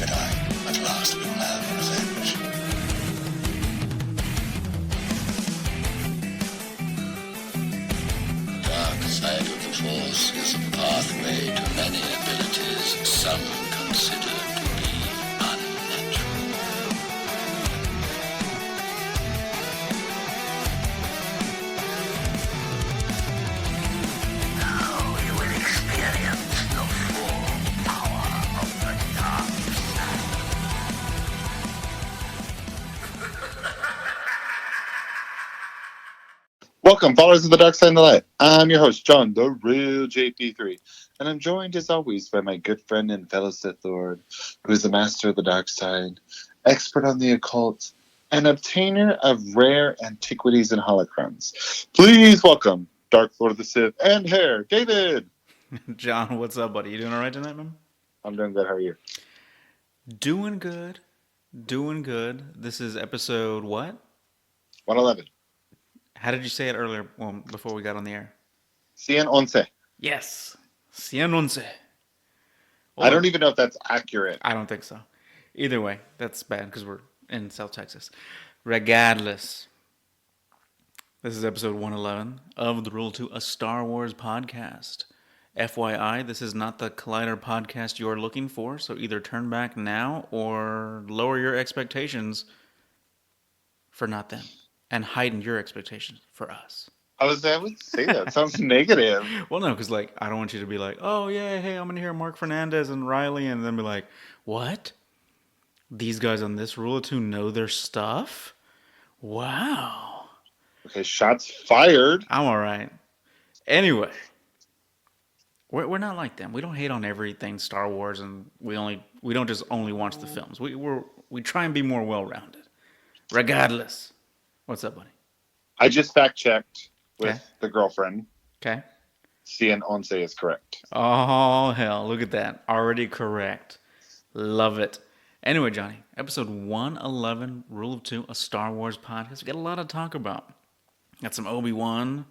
Jedi, at last we will have revenge. The dark side of the Force is a pathway to many abilities some consider to be unnatural. Now you will experience the full power of the dark side. Welcome, followers of the Dark Side and the Light. I'm your host, John, the real JP3, and I'm joined as always by my good friend and fellow Sith Lord, who is the master of the Dark Side, expert on the occult, and obtainer of rare antiquities and holocrons. Please welcome Dark Lord of the Sith and Hair, David. John, what's up, buddy? You doing all right tonight, man? I'm doing good. How are you? Doing good. Doing good. This is episode what? 111. How did you say it earlier before we got on the air? 111. Yes. 111. I don't even know if that's accurate. I don't think so. Either way, that's bad because we're in South Texas. Regardless, this is episode 111 of the Rule 2, a Star Wars podcast. FYI, this is not the Collider podcast you're looking for, so either turn back now or lower your expectations for not them and heighten your expectations for us. I would say that. It sounds negative. Well, no, because I don't want you to be like, oh, yeah, hey, I'm going to hear Mark Fernandez and Riley, and then be like, what? These guys on this Rule of Two know their stuff? Wow. Okay, shots fired. I'm all right. Anyway, we're not like them. We don't hate on everything Star Wars, and we don't just only watch the films. We try and be more well-rounded. Regardless. What's up, buddy? I just fact-checked with Okay. the girlfriend. Okay. 111 is correct. Oh, hell. Look at that. Already correct. Love it. Anyway, Johnny, episode 111, Rule of Two, a Star Wars podcast. We got a lot to talk about. Got some Obi-Wan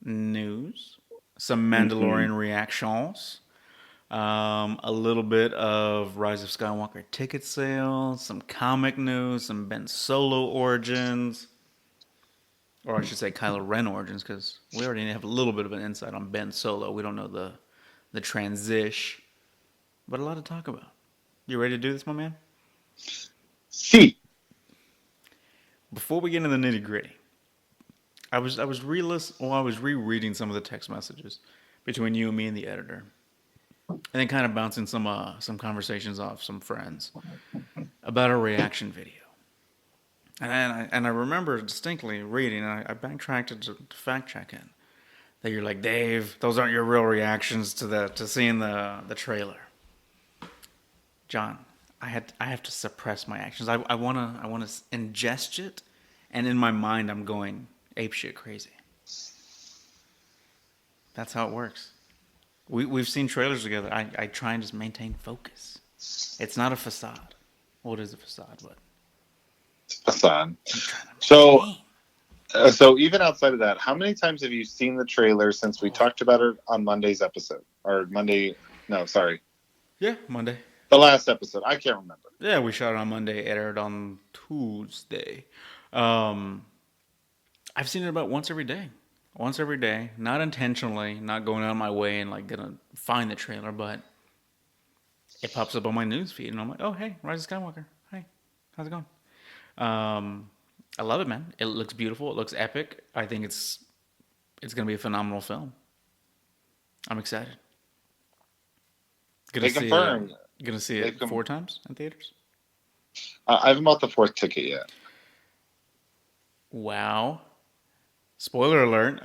news, some Mandalorian reactions, a little bit of Rise of Skywalker ticket sales, some comic news, some Ben Solo origins. Or I should say Kylo Ren origins, because we already have a little bit of an insight on Ben Solo. We don't know the transition, but a lot to talk about. You ready to do this, my man? See. Before we get into the nitty gritty, I was rereading some of the text messages between you and me and the editor, and then kind of bouncing some conversations off some friends about a reaction video. And I remember distinctly reading, and I backtracked to fact check in, that you're like, Dave, those aren't your real reactions to seeing the trailer. John, I have to suppress my actions. I wanna ingest it, and in my mind I'm going apeshit crazy. That's how it works. We've seen trailers together. I try and just maintain focus. It's not a facade. Well, it is a facade, but Hassan. So even outside of that, how many times have you seen the trailer since we talked about it on Monday's episode? Or Monday, no, sorry. Yeah, Monday. The last episode. I can't remember. Yeah, we shot it on Monday. It aired on Tuesday. I've seen it about once every day. Once every day. Not intentionally, not going out of my way and gonna find the trailer, but it pops up on my news feed and I'm like, oh, hey, Rise of Skywalker. Hey, how's it going? I love it, man. It looks beautiful. It looks epic. I think it's going to be a phenomenal film. I'm excited. They confirmed. Gonna see it 4 times in theaters? I haven't bought the 4th ticket yet. Wow. Spoiler alert.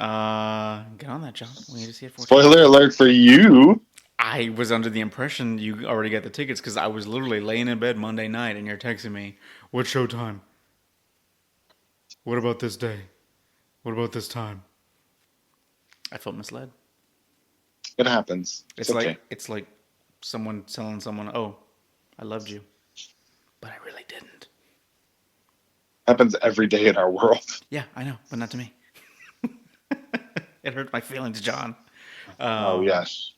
Get on that, John. We need to see it 4 times. Spoiler alert for you. I was under the impression you already got the tickets because I was literally laying in bed Monday night and you're texting me, what showtime? What about this day? What about this time? I felt misled. It happens. It's like someone telling someone, oh, I loved you, but I really didn't. Happens every day in our world. Yeah, I know, but not to me. It hurt my feelings, John. Oh, yes.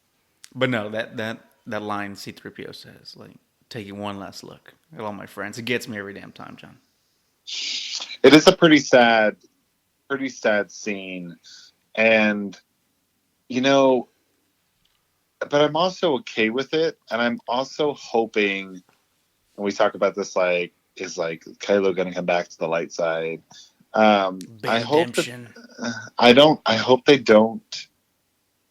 But no, that line C-3PO says, taking one last look at all my friends. It gets me every damn time, John. It is a pretty sad scene. And, you know, but I'm also okay with it. And I'm also hoping, and we talk about this, like, is like Kylo going to come back to the light side? Big I hope that, redemption. I hope they don't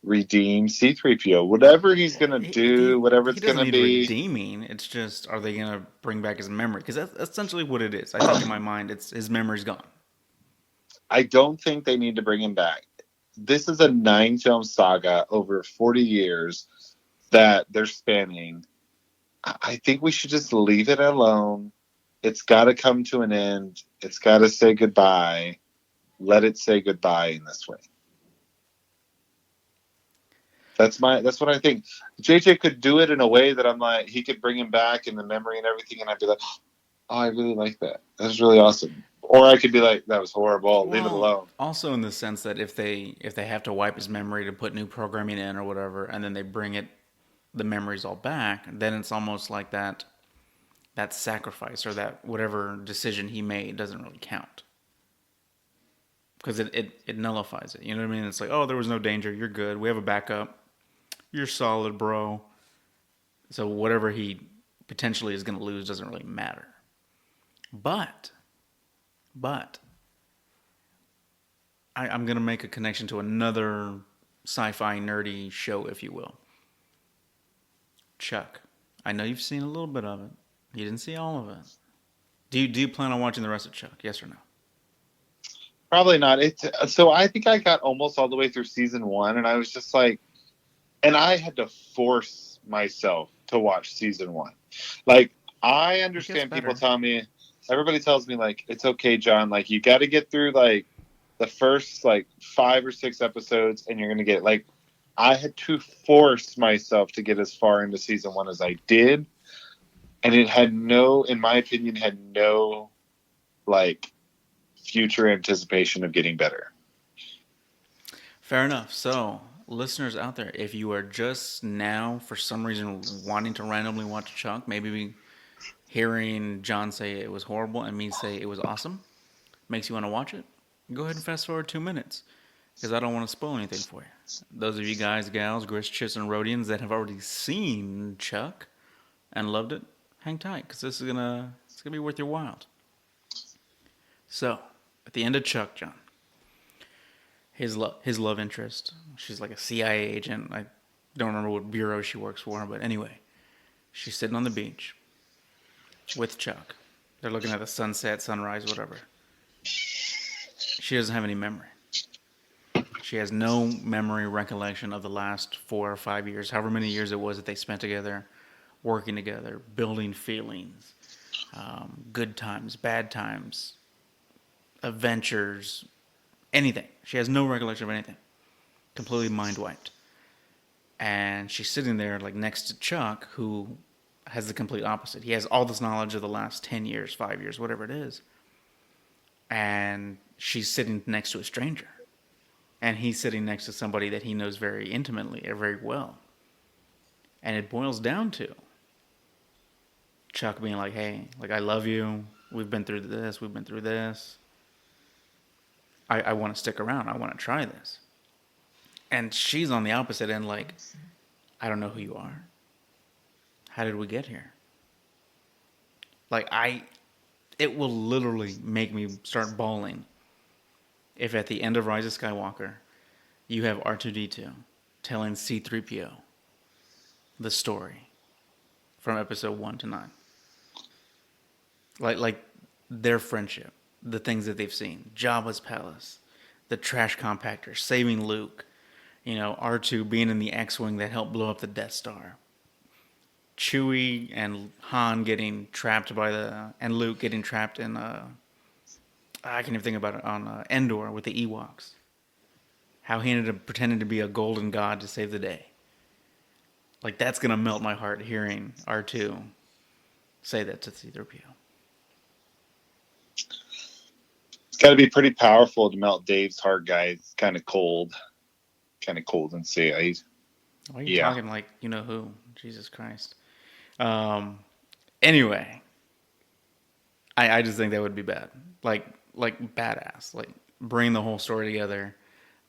redeem C3PO. Whatever he's going to do, whatever He it's going doesn't to need be, redeeming. It's just, are they going to bring back his memory? Because that's essentially what it is. I think in my mind, it's his memory's gone. I don't think they need to bring him back. This is a 9-film saga over 40 years that they're spanning. I think we should just leave it alone. It's got to come to an end. It's got to say goodbye. Let it say goodbye in this way. That's what I think. JJ could do it in a way that I'm like, he could bring him back in the memory and everything, and I'd be like, oh, I really like that. That's really awesome. Or I could be like, that was horrible. Leave it Well, alone. also in the sense that if they have to wipe his memory to put new programming in or whatever, and then they bring the memories all back, then it's almost like that sacrifice or that whatever decision he made doesn't really count because it nullifies it. You know what I mean? It's like, oh, there was no danger. You're good. We have a backup. You're solid, bro. So whatever he potentially is going to lose doesn't really matter. But I'm going to make a connection to another sci-fi nerdy show, if you will. Chuck. I know you've seen a little bit of it. You didn't see all of it. Do you plan on watching the rest of Chuck? Yes or no? Probably not. So I think I got almost all the way through season 1, and I was just like, and I had to force myself to watch season 1. Like, I understand people tell me, everybody tells me, like, it's okay, John, like, you got to get through, like, the first, like, 5 or 6 episodes, and you're going to get, like, I had to force myself to get as far into season 1 as I did, and it had in my opinion, had no, like, future anticipation of getting better. Fair enough. So, listeners out there, if you are just now, for some reason, wanting to randomly watch Chuck, maybe hearing John say it was horrible and me say it was awesome, makes you want to watch it, go ahead and fast forward 2 minutes, because I don't want to spoil anything for you. Those of you guys, gals, grits, chits, and Rhodians that have already seen Chuck and loved it, hang tight, because it's gonna be worth your while. So, at the end of Chuck, John, his love interest, she's like a CIA agent. I don't remember what bureau she works for, but anyway, she's sitting on the beach with Chuck. They're looking at the sunset, sunrise, whatever. She doesn't have any memory. She has no memory recollection of the last 4 or 5 years, however many years it was that they spent together, working together, building feelings, good times, bad times, adventures, anything. She has no recollection of anything. Completely mind wiped. And she's sitting there like next to Chuck, who has the complete opposite. He has all this knowledge of the last 10 years, 5 years, whatever it is. And she's sitting next to a stranger. And he's sitting next to somebody that he knows very intimately or very well. And it boils down to Chuck being like, hey, like, I love you. We've been through this. We've been through this. I want to stick around. I want to try this. And she's on the opposite end, like, I don't know who you are. How did we get here? Like, it will literally make me start bawling if at the end of Rise of Skywalker, you have R2-D2 telling C-3PO the story from episode 1 to 9. Like their friendship, the things that they've seen, Jabba's palace, the trash compactor, saving Luke, R2 being in the X-Wing that helped blow up the Death Star, Chewie and Han getting trapped and Luke getting trapped in, I can't even think about it, on Endor with the Ewoks. How he ended up pretending to be a golden god to save the day. Like, that's going to melt my heart hearing R2 say that to C-3PO. It's got to be pretty powerful to melt Dave's heart, guys. It's kind of cold and say, why are you talking like you know who? Jesus Christ. Anyway, I just think that would be bad. Like badass. Like bring the whole story together.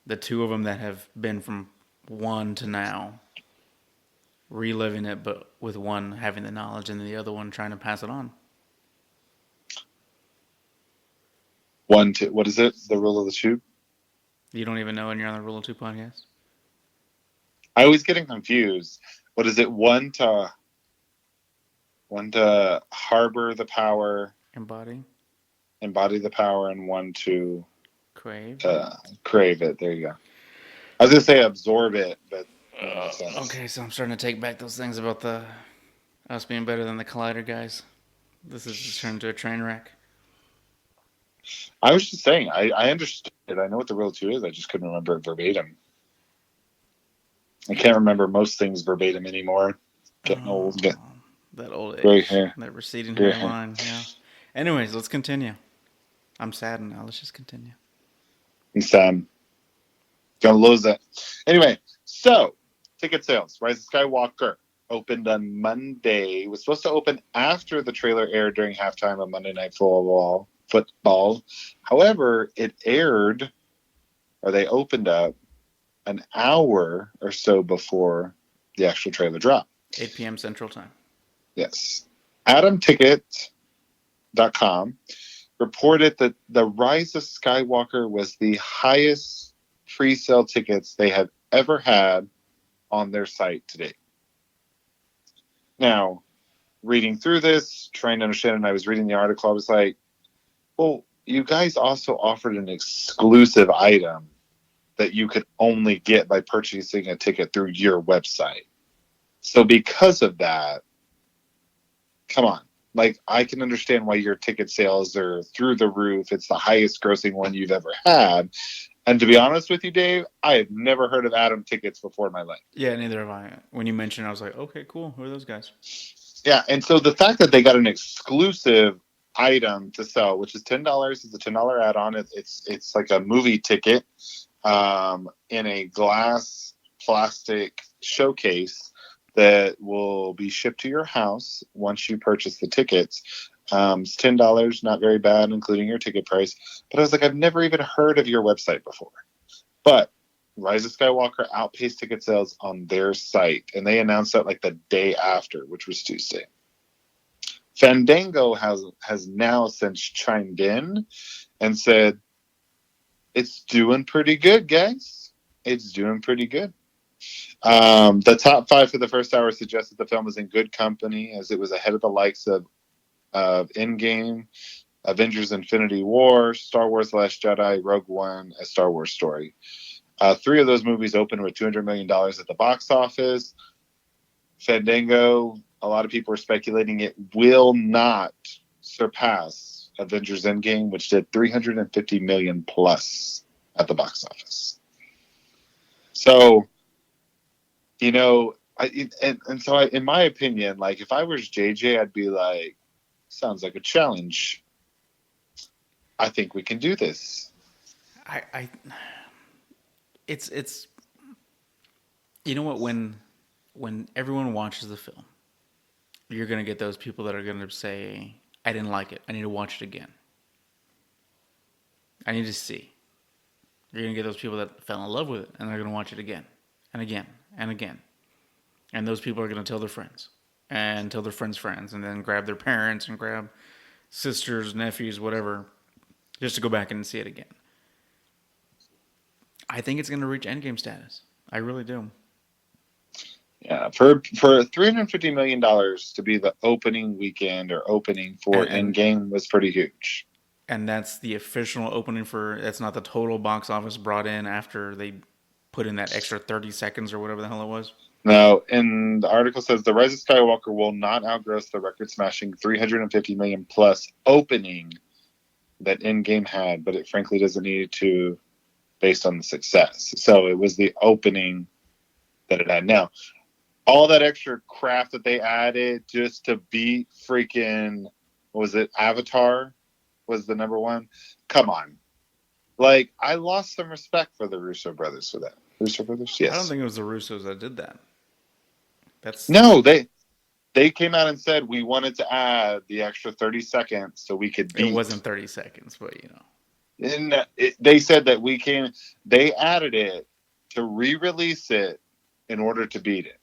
The two of them that have been from one to now, reliving it, but with one having the knowledge and the other one trying to pass it on. What is it? The rule of the tube? You don't even know, and you're on the Rule of Two podcast. I always getting confused. What is it? One to harbor the power, Embody, embody the power, and one to crave. crave it. There you go. I was gonna say absorb it, but that makes sense. Okay, so I'm starting to take back those things about the us being better than the Collider guys. This is just turned into a train wreck. I was just saying, I understood it. I know what the rule 2 is. I just couldn't remember it verbatim. I can't remember most things verbatim anymore. Getting old. That old Gray age. hair. That receding Gray hairline. Yeah. Anyways, let's continue. I'm sad now. Let's just continue. I'm sad. Gonna lose it. Anyway, so ticket sales. Rise of Skywalker opened on Monday. It was supposed to open after the trailer aired during halftime of Monday Night Football. However, it aired, or they opened up an hour or so before the actual trailer dropped. 8 p.m. Central Time. Yes. AdamTicket.com reported that the Rise of Skywalker was the highest pre-sale tickets they have ever had on their site today. Now, reading through this, trying to understand, and I was reading the article, I was like, well, you guys also offered an exclusive item that you could only get by purchasing a ticket through your website. So because of that, come on. Like, I can understand why your ticket sales are through the roof. It's the highest grossing one you've ever had. And to be honest with you, Dave, I have never heard of Adam Tickets before in my life. Yeah, neither have I. When you mentioned it, I was like, okay, cool. Who are those guys? Yeah, and so the fact that they got an exclusive item to sell, which is $10, is a $10 add-on. It's like a movie ticket in a glass plastic showcase that will be shipped to your house once you purchase the tickets. It's $10, not very bad, including your ticket price. But I was like, I've never even heard of your website before. But Rise of Skywalker outpaced ticket sales on their site, and they announced that like the day after, which was Tuesday. Fandango has now since chimed in and said, it's doing pretty good, guys. It's doing pretty good. The top 5 for the first hour suggested the film was in good company, as it was ahead of the likes of Endgame, Avengers Infinity War, Star Wars Last Jedi, Rogue One, A Star Wars Story. 3 of those movies opened with $200 million at the box office. Fandango, a lot of people are speculating it will not surpass Avengers Endgame, which did $350 million plus at the box office. So, you know, in my opinion, like if I was JJ, I'd be like, sounds like a challenge. I think we can do this. It's you know what, when everyone watches the film, you're gonna get those people that are gonna say, I didn't like it, I need to watch it again, I need to see. You're gonna get those people that fell in love with it, and they're gonna watch it again and again and again, and those people are gonna tell their friends and tell their friends' friends, and then grab their parents and grab sisters, nephews, whatever, just to go back and see it again. I think it's going to reach Endgame status. I really do. Yeah, for $350 million to be the opening weekend or opening for Endgame was pretty huge. And that's the official opening that's not the total box office brought in after they put in that extra 30 seconds or whatever the hell it was. No, and the article says the Rise of Skywalker will not outgross the record-smashing $350 million plus opening that Endgame had, but it frankly doesn't need to, based on the success. So it was the opening that it had. Now, all that extra crap that they added just to beat freaking, what was it, Avatar was the number one? Come on. Like, I lost some respect for the Russo brothers for that. Russo brothers? Yes. I don't think it was the Russos that did that. No, they They came out and said we wanted to add the extra 30 seconds so we could beat. It wasn't 30 seconds, but And they said that they added it to re-release it in order to beat it.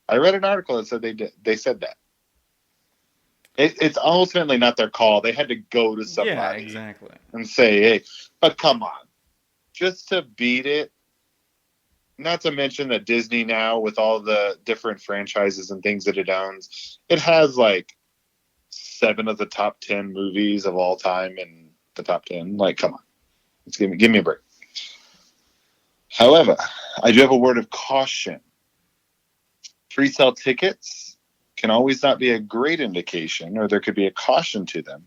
I read an article that said they said that. It's ultimately not their call. They had to go to somebody and say, hey, but come on. Just to beat it, not to mention that Disney now, with all the different franchises and things that it owns, it has like 7 of the top 10 movies of all time in the top 10. Like, come on. Let's give me a break. However, I do have a word of caution. Pre-sale tickets can always not be a great indication, or there could be a caution to them.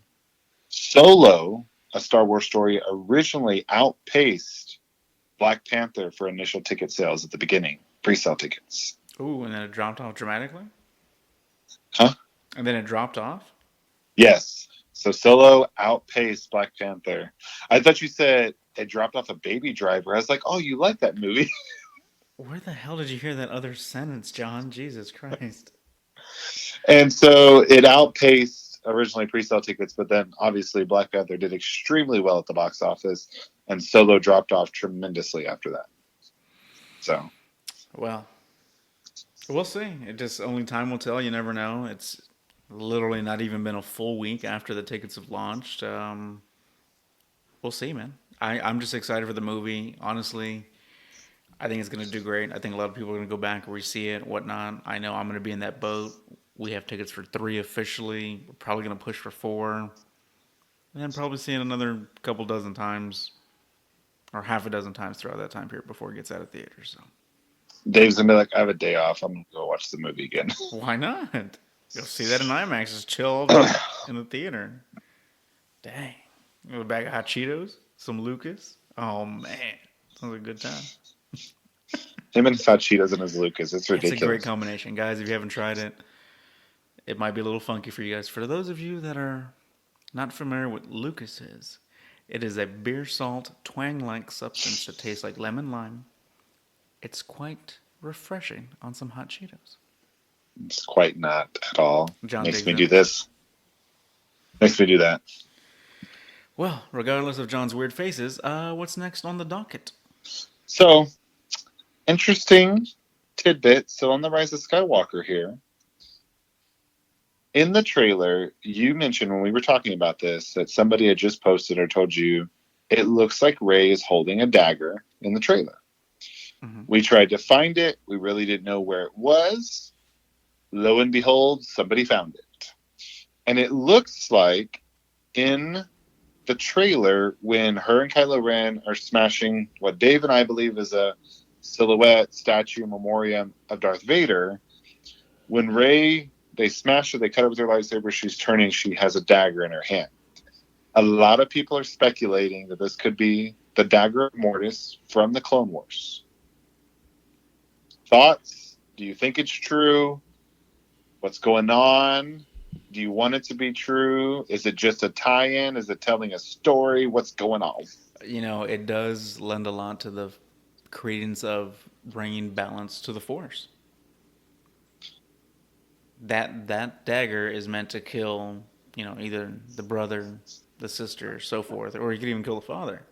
Solo, a Star Wars story, originally outpaced Black Panther for initial ticket sales at the beginning, pre-sale tickets. Ooh, and then it dropped off dramatically? Huh? And then it dropped off? Yes. So Solo outpaced Black Panther. I thought you said it dropped off a Baby Driver. I was like, oh, you like that movie. Where the hell did you hear that other sentence, John? Jesus Christ. And so it outpaced originally pre-sale tickets, but then obviously Black Panther did extremely well at the box office, and Solo dropped off tremendously after that. So, well, we'll see. It just only time will tell. You never know. It's literally not even been a full week after the tickets have launched. We'll see, man. I'm just excited for the movie. Honestly, I think it's going to do great. I think a lot of people are going to go back and re-see it, whatnot. I know I'm going to be in that boat. We have tickets for 3 officially. We're probably going to push for 4. And then probably see it another couple dozen times, or half a dozen times throughout that time period before it gets out of theater. So Dave's going to be like, I have a day off. I'm going to go watch the movie again. Why not? You'll see that in IMAX. Just chill in the theater. Dang. A bag of hot Cheetos, some Lucas. Oh, man. Sounds like a good time. Him and his hot Cheetos and his Lucas. It's ridiculous. It's a great combination. Guys, if you haven't tried it, it might be a little funky for you guys. For those of you that are not familiar with Lucas is, it is a beer salt, twang-like substance that tastes like lemon lime. It's quite refreshing on some hot Cheetos. It's quite not at all. John Makes me it. do this. Makes me do that. Well, regardless of John's weird faces, what's next on the docket? So, interesting tidbit. So on the Rise of Skywalker here, in the trailer, you mentioned when we were talking about this that somebody had just posted or told you it looks like Rey is holding a dagger in the trailer. Mm-hmm. We tried to find it. We really didn't know where it was. Lo and behold, somebody found it. And it looks like in the trailer when her and Kylo Ren are smashing what Dave and I believe is a silhouette statue memoriam of Darth Vader, when Rey, they smash her, they cut her with their lightsaber, she's turning, she has a dagger in her hand. A lot of people are speculating that this could be the dagger of Mortis from the Clone Wars. Thoughts? Do you think it's true? What's going on? Do you want it to be true? Is it just a tie-in? Is it telling a story? What's going on? You know, it does lend a lot to the credence of bringing balance to the Force. That dagger is meant to kill, either the brother, the sister, so forth, or you could even kill the father.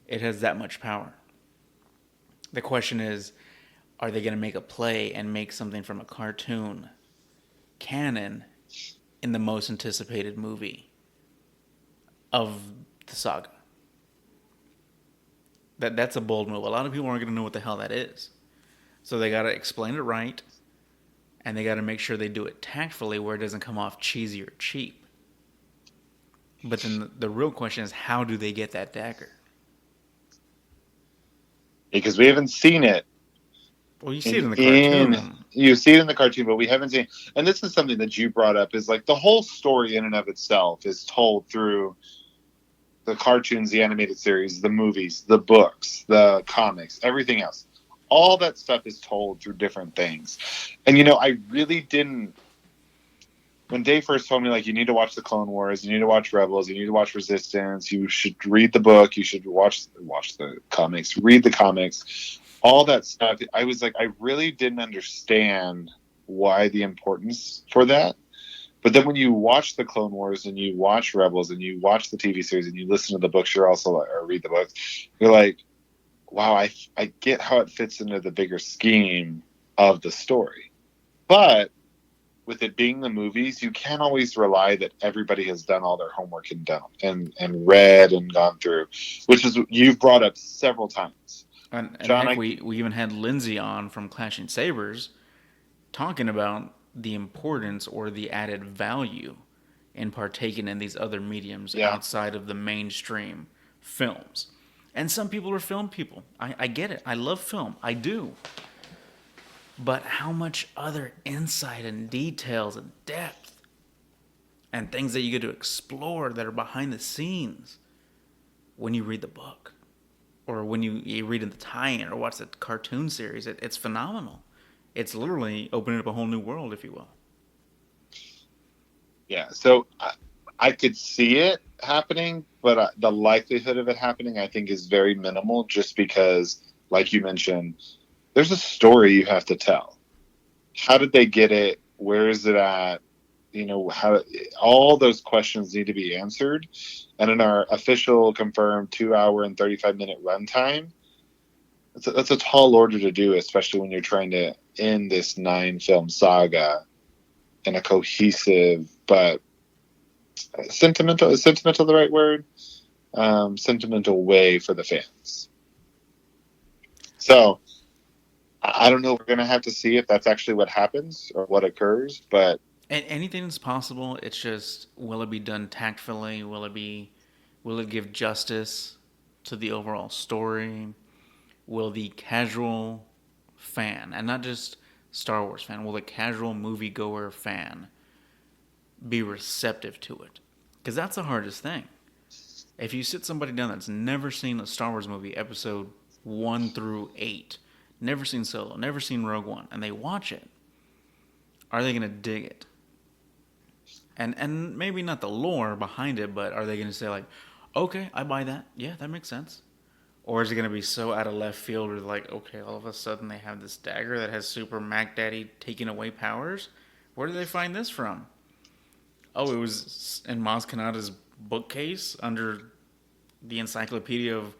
It has that much power. The question is, are they going to make a play and make something from a cartoon canon in the most anticipated movie of the saga? That's a bold move. A lot of people aren't going to know what the hell that is. So they got to explain it right, and they got to make sure they do it tactfully where it doesn't come off cheesy or cheap. But then the real question is, how do they get that dagger? Because we haven't seen it. Well, you see it in the cartoon. You see it in the cartoon, but we haven't seen. And this is something that you brought up: is like the whole story in and of itself is told through the cartoons, the animated series, the movies, the books, the comics, everything else. All that stuff is told through different things. And I really didn't. When Dave first told me, like, you need to watch the Clone Wars, you need to watch Rebels, you need to watch Resistance, you should read the book, you should watch the comics, read the comics. All that stuff, I was like, I really didn't understand why the importance for that. But then when you watch the Clone Wars and you watch Rebels and you watch the TV series and you listen to the books, you're also or read the books, you're like, wow, I get how it fits into the bigger scheme of the story. But with it being the movies, you can't always rely that everybody has done all their homework and read and gone through, which is you've brought up several times. And John, heck, we even had Lindsay on from Clashing Sabers talking about the importance or the added value in partaking in these other mediums yeah, outside of the mainstream films. And some people are film people. I get it. I love film. I do. But how much other insight and details and depth and things that you get to explore that are behind the scenes when you read the book or when you read in the tie-in or watch the cartoon series. It's phenomenal. It's literally opening up a whole new world, if you will. yeah. So I could see it happening, but the likelihood of it happening, I think, is very minimal. Just because, like you mentioned, there's a story you have to tell. How did they get it? Where is it at? How all those questions need to be answered. And in our official confirmed 2 hour and 35-minute runtime, that's a tall order to do, especially when you're trying to end this 9-film saga in a cohesive but sentimental. Is sentimental the right word? Sentimental way for the fans. So I don't know if we're going to have to see if that's actually what happens or what occurs, but And anything is possible. It's just, will it be done tactfully? Will it give justice to the overall story? Will the casual fan, and not just Star Wars fan, will the casual moviegoer fan be receptive to it? Because that's the hardest thing. If you sit somebody down that's never seen a Star Wars movie, episode 1 through 8, never seen Solo, never seen Rogue One, and they watch it, are they going to dig it? And maybe not the lore behind it, but are they going to say, like, okay, I buy that. Yeah, that makes sense. Or is it going to be so out of left field where, like, okay, all of a sudden they have this dagger that has Super Mac Daddy taking away powers? Where did they find this from? Oh, it was in Maz Kanata's bookcase under the Encyclopedia of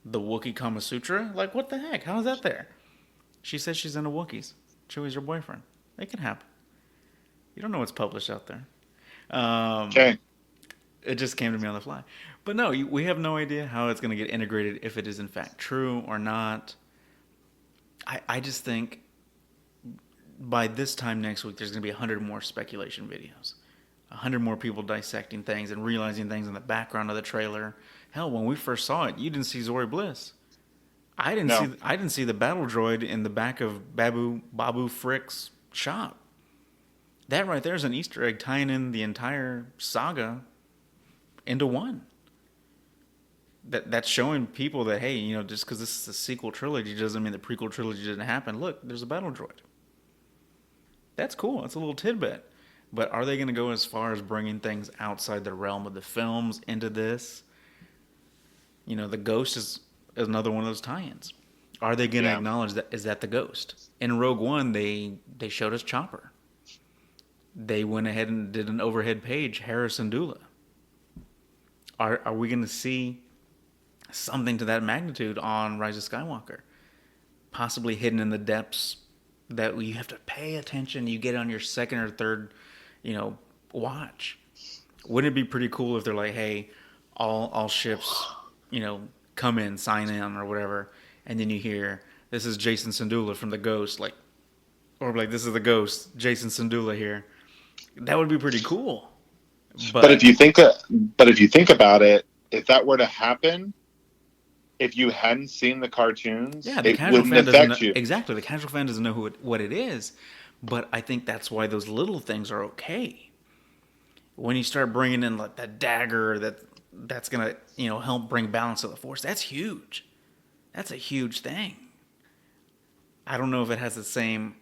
the Wookiee Kama Sutra? Like, what the heck? How is that there? She says she's into Wookiees. Chewie's your boyfriend. It can happen. You don't know what's published out there. okay. It just came to me on the fly. But no, we have no idea how it's going to get integrated, if it is in fact true or not. I just think by this time next week, there's going to be 100 more speculation videos. 100 more people dissecting things and realizing things in the background of the trailer. Hell, when we first saw it, you didn't see Zori Bliss. I didn't see the battle droid in the back of Babu Frick's shop. That right there is an Easter egg tying in the entire saga into one. That's showing people that, hey, just because this is a sequel trilogy doesn't mean the prequel trilogy didn't happen. Look, there's a battle droid. That's cool. That's a little tidbit. But are they going to go as far as bringing things outside the realm of the films into this? The Ghost is another one of those tie-ins. Are they going to acknowledge that? Is that the Ghost? In Rogue One, they showed us Chopper. They went ahead and did an overhead page, Harrison Dula. Are we going to see something to that magnitude on Rise of Skywalker? Possibly hidden in the depths that you have to pay attention. You get on your second or third, watch. Wouldn't it be pretty cool if they're like, hey, all ships, come in, sign in or whatever, and then you hear, this is Jason Syndulla from the Ghost, or this is the Ghost, Jason Syndulla here. That would be pretty cool. But if you think about it, if that were to happen, if you hadn't seen the cartoons, the it casual wouldn't fan doesn't affect you. Exactly, the casual fan doesn't know what it is. But I think that's why those little things are okay. When you start bringing in like that dagger that's gonna help bring balance to the Force, that's huge. That's a huge thing. I don't know if it has the same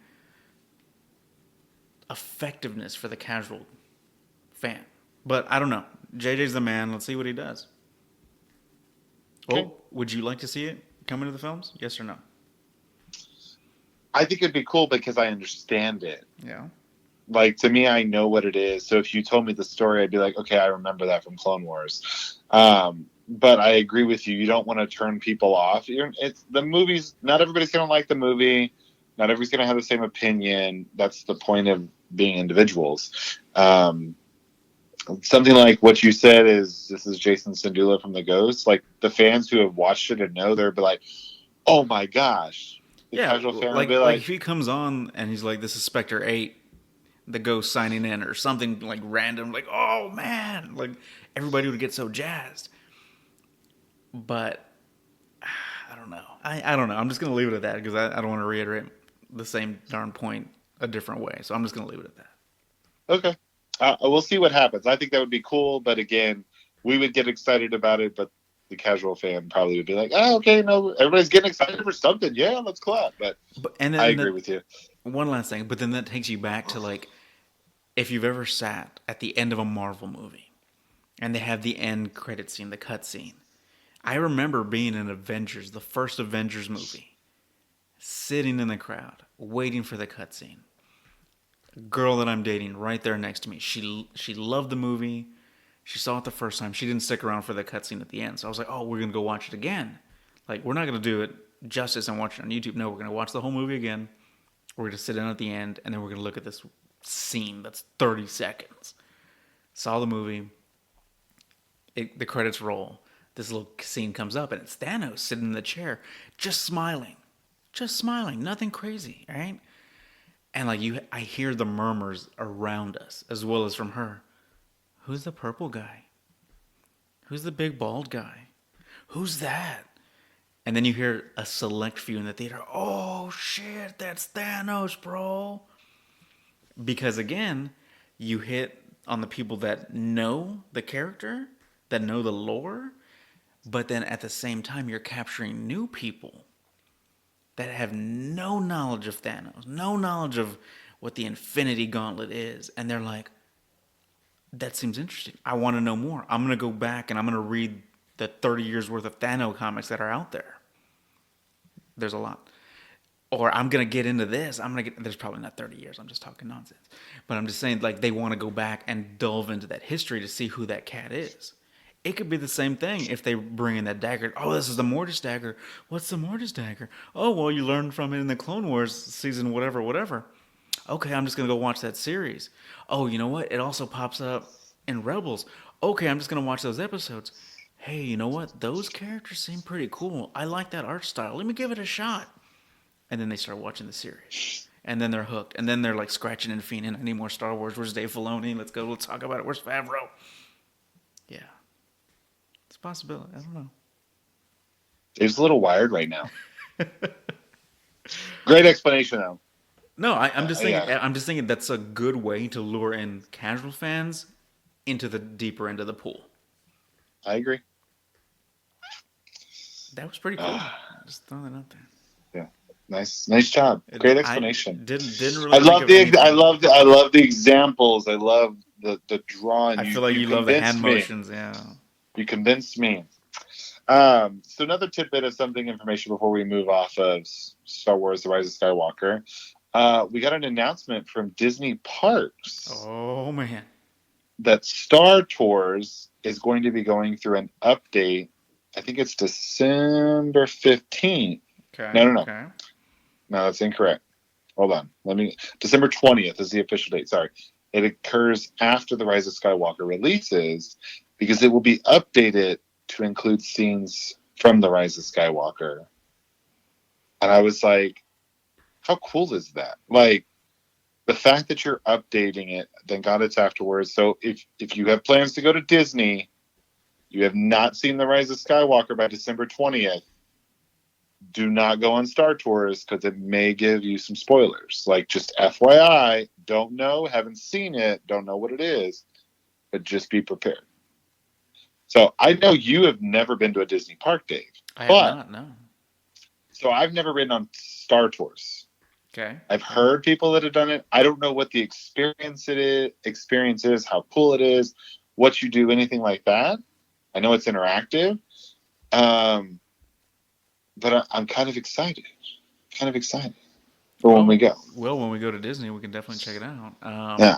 effectiveness for the casual fan, but I don't know. JJ's the man. Let's see what he does. Okay. Well, would you like to see it come into the films? Yes or no? I think it'd be cool because I understand it. Yeah. Like, to me, I know what it is. So if you told me the story, I'd be like, okay, I remember that from Clone Wars. But I agree with you. You don't want to turn people off. It's the movies. Not everybody's going to like the movie. Not everybody's going to have the same opinion. That's the point of being individuals. Something like what you said is this is Jason Sandula from The Ghost. Like, the fans who have watched it and know, they'll be like, oh my gosh. The Yeah, casual fan will be like like, if he comes on and he's like, "This is Spectre 8, the ghost signing in," or something like random, like, "Oh man!" Like everybody would get so jazzed. But I don't know. I don't know. I'm just gonna leave it at that because I don't want to reiterate the same darn point a different way. So I'm just gonna leave it at that. okay. We'll see what happens. I think that would be cool, but again, we would get excited about it, but the casual fan probably would be like, "Oh, okay, no, everybody's getting excited for something. Yeah, let's clap." But And I then agree with you. one last thing, but then that takes you back to like if you've ever sat at the end of a Marvel movie and they have the end credit scene, the cut scene. I remember being in Avengers, the first Avengers movie, sitting in the crowd, waiting for the cutscene. Girl that I'm dating right there next to me. She loved the movie. She saw it the first time. She didn't stick around for the cutscene at the end. So I was like, oh, we're gonna go watch it again. Like we're not gonna do it justice and watch it on YouTube. No, we're gonna watch the whole movie again. We're gonna sit down at the end and then we're gonna look at this scene that's 30 seconds. Saw the movie. The credits roll. This little scene comes up and it's Thanos sitting in the chair, just smiling, nothing crazy, right? And like I hear the murmurs around us as well as from her. Who's the purple guy? Who's the big bald guy? Who's that? And then you hear a select few in the theater. Oh shit, that's Thanos, bro. Because again, you hit on the people that know the character, that know the lore, but then at the same time you're capturing new people that have no knowledge of Thanos, no knowledge of what the Infinity Gauntlet is, and they're like, that seems interesting. I want to know more. I'm going to go back and I'm going to read the 30 years worth of Thanos comics that are out there. There's a lot. Or I'm going to get into this. There's probably not 30 years. I'm just talking nonsense. But I'm just saying, like, they want to go back and delve into that history to see who that cat is. It could be the same thing if they bring in that dagger. Oh, this is the Mortis dagger. What's the Mortis dagger? Oh, well, you learned from it in the Clone Wars season whatever. Okay, I'm just going to go watch that series. Oh, you know what? It also pops up in Rebels. Okay, I'm just going to watch those episodes. Hey, you know what? Those characters seem pretty cool. I like that art style. Let me give it a shot. And then they start watching the series. And then they're hooked. And then they're like scratching and fiending. I need more Star Wars. Where's Dave Filoni? Let's go. Let's talk about it. Where's Favreau? Yeah. It's a possibility. I don't know. It's a little wired right now. Great explanation, though. No, I'm just thinking. Yeah. I'm just thinking that's a good way to lure in casual fans into the deeper end of the pool. I agree. That was pretty cool. Just throwing that out there. Yeah, nice job. Great explanation. I didn't really. I love the examples. I love the drawing. I feel like you love the hand motions. Yeah. You convinced me. So another tidbit of information before we move off of Star Wars: The Rise of Skywalker. We got an announcement from Disney Parks. Oh man! That Star Tours is going to be going through an update. I think it's December 15th. Okay. No. Okay. No, that's incorrect. Hold on. December 20th is the official date. Sorry. It occurs after The Rise of Skywalker releases because it will be updated to include scenes from The Rise of Skywalker. And I was like, how cool is that? Like, the fact that you're updating it, thank God it's afterwards. So if you have plans to go to Disney, you have not seen The Rise of Skywalker by December 20th, do not go on Star Tours because it may give you some spoilers. Like, just FYI, don't know, haven't seen it, don't know what it is, but just be prepared. So I know you have never been to a Disney park, Dave. I have not, no. So I've never ridden on Star Tours. Okay. I've heard people that have done it. I don't know what the experience is, how cool it is, what you do, anything like that. I know it's interactive. But I'm kind of excited. What for when we go. Well, when we go to Disney, we can definitely check it out. Yeah.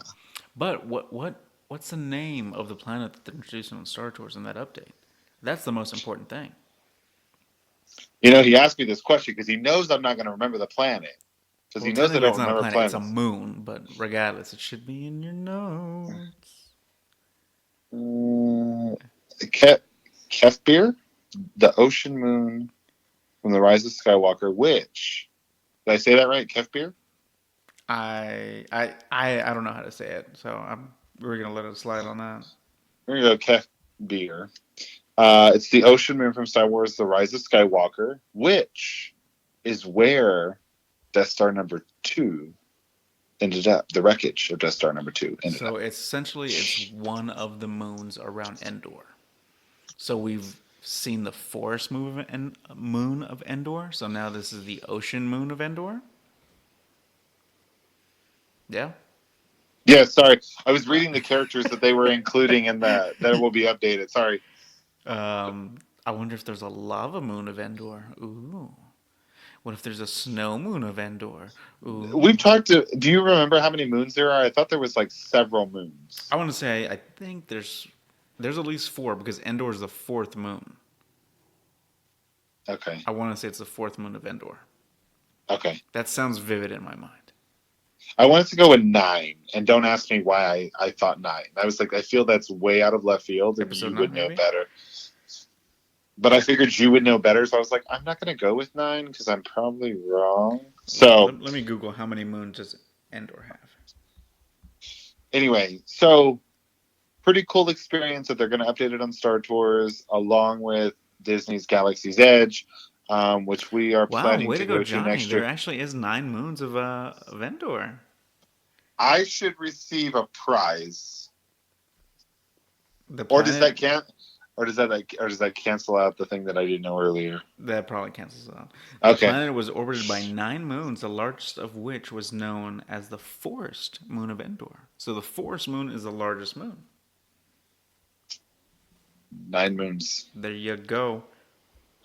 But what's the name of the planet that they're introducing on Star Tours in that update? That's the most important thing. You know, he asked me this question because he knows I'm not going to remember the planet. Because Well, he knows I technically, don't it's not a remember planet; it's a planets. moon. But regardless, it should be in your notes. Kefir, the ocean moon from the Rise of Skywalker, which, did I say that right? Kefir? I don't know how to say it, so we're gonna let it slide on that. We're going to go Kefir. It's the ocean moon from Star Wars: The Rise of Skywalker, which is where Death Star number 2 ended up. The wreckage of Death Star number 2 ended So up. it's one of the moons around Endor. So we've seen the forest moon of Endor. So now this is the ocean moon of Endor. Yeah. Yeah, sorry. I was reading the characters that they were including in that will be updated. Sorry. I wonder if there's a lava moon of Endor. Ooh. What if there's a snow moon of Endor? Ooh. We've talked to. Do you remember how many moons there are? I thought there was like several moons. I want to say I think there's at least 4 because Endor is the 4th moon. Okay. I want to say it's the 4th moon of Endor. Okay. That sounds vivid in my mind. I wanted to go with 9, and don't ask me why I thought 9. I was like, I feel that's way out of left field, and Episode you 9 would know maybe? better. But I figured you would know better, so I was like, I'm not going to go with 9 because I'm probably wrong. So Let me Google how many moons does Endor have. anyway, so pretty cool experience that they're going to update it on Star Tours, along with Disney's Galaxy's Edge, which we are Wow, planning way to to go, go to Johnny. next There year. actually is 9 moons of Endor. I should receive a prize, The or does planet that can, or does that cancel out the thing that I didn't know earlier? that probably cancels out. The Okay, planet was orbited by 9 moons, the largest of which was known as the forest moon of Endor. So the forest moon is the largest moon. 9 moons, There you go.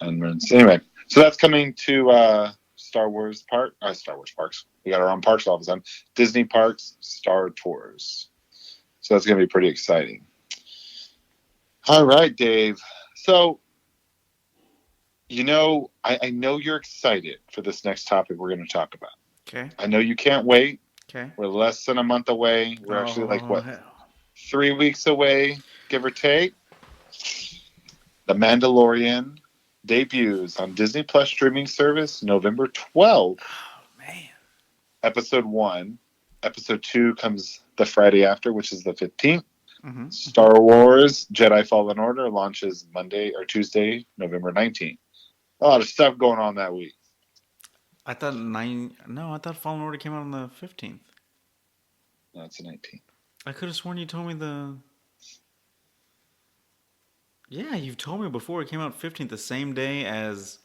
9 moons. Anyway, so that's coming to Star Wars parks. We got our own parks all of a sudden. Disney Parks Star Tours. So that's going to be pretty exciting. All right, Dave. So, I know you're excited for this next topic we're going to talk about. Okay. I know you can't wait. Okay. We're less than a month away. We're actually like, Oh what, hell. 3 weeks away, give or take? The Mandalorian debuts on Disney Plus streaming service November 12th, Oh man. episode 1. Episode 2 comes the Friday after, which is the 15th. Mm-hmm. Star Wars Jedi Fallen Order launches Monday or Tuesday, November 19th. A lot of stuff going on that week. I thought 9. No, I thought Fallen Order came out on the 15th. That's the 19th. I could have sworn you told me the. Yeah, you've told me before it came out 15th, the same day as.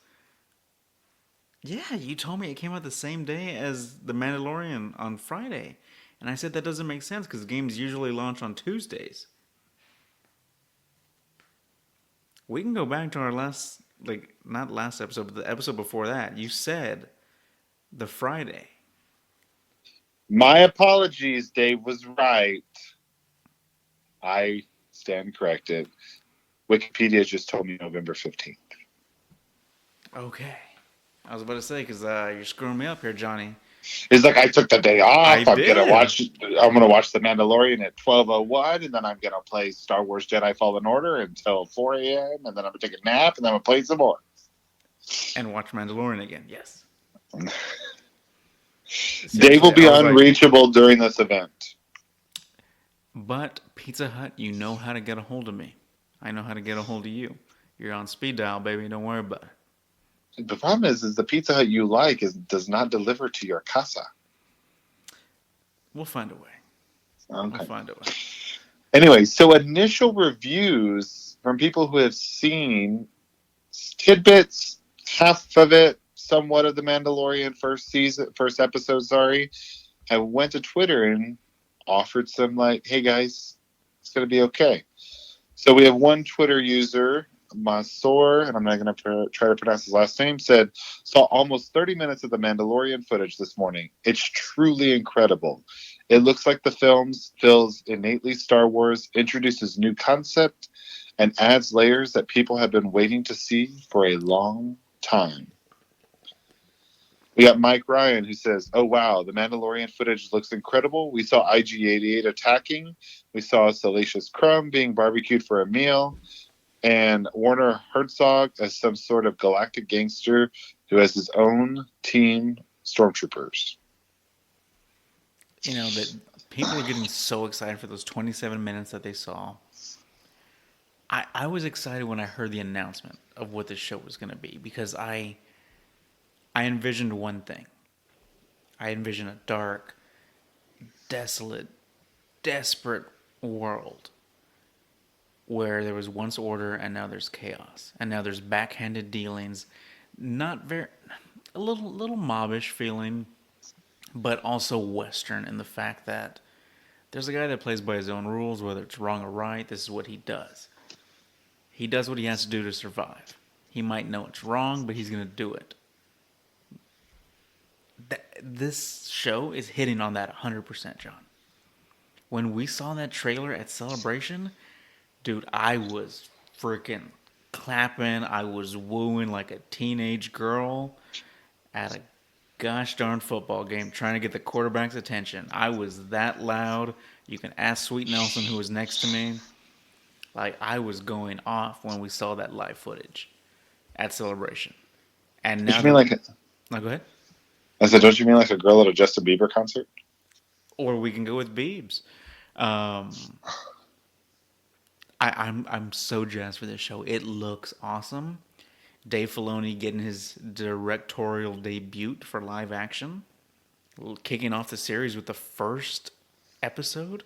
Yeah, you told me it came out the same day as The Mandalorian on Friday. And I said that doesn't make sense because games usually launch on Tuesdays. We can go back to our last, like, not last episode, but the episode before that. You said the Friday. My apologies. Dave was right. I stand corrected. Wikipedia just told me November 15th. Okay. I was about to say, because you're screwing me up here, Johnny. It's like I took the day I off. I'm did. gonna watch The Mandalorian at 12:01, and then I'm gonna play Star Wars Jedi Fallen Order until 4 a.m. And then I'm gonna take a nap, and then I'm gonna play some more. And watch Mandalorian again, yes. Dave will Seriously, be I was like, unreachable during this event. but Pizza Hut, you know how to get a hold of me. I know how to get a hold of you. You're on speed dial, baby. Don't worry about it. The problem is the Pizza Hut you like does not deliver to your casa. We'll find a way. Okay. We'll find a way. Anyway, so initial reviews from people who have seen tidbits, half of it, somewhat of the Mandalorian first episode, have went to Twitter and offered some like, hey guys, it's gonna be okay. So we have one Twitter user Masor, and I'm not going to try to pronounce his last name, saw almost 30 minutes of the Mandalorian footage this morning. It's truly incredible. It looks like the film feels innately Star Wars, introduces new concept, and adds layers that people have been waiting to see for a long time. We got Mike Ryan who says, "Oh wow, the Mandalorian footage looks incredible. We saw IG-88 attacking. We saw Salacious Crumb being barbecued for a meal, and Werner Herzog as some sort of galactic gangster who has his own team stormtroopers." You know, that people are getting so excited for those 27 minutes that they saw. I was excited when I heard the announcement of what this show was going to be, because I envisioned one thing. I envisioned a dark, desolate, desperate world where there was once order and now there's chaos, and now there's backhanded dealings, not very, a little mobbish feeling, but also Western in the fact that there's a guy that plays by his own rules, whether it's wrong or right. This is what he does. He does what he has to do to survive. He might know it's wrong, but he's going to do it. This show is hitting on that 100%, John. When we saw that trailer at Celebration, dude, I was freaking clapping. I was wooing like a teenage girl at a gosh darn football game trying to get the quarterback's attention. I was that loud. You can ask Sweet Nelson, who was next to me. Like, I was going off when we saw that live footage at Celebration. And Don't now you mean like? no, go ahead. I said, don't you mean like a girl at a Justin Bieber concert? Or we can go with Biebs. I'm so jazzed for this show. It looks awesome. Dave Filoni getting his directorial debut for live action, kicking off the series with the first episode.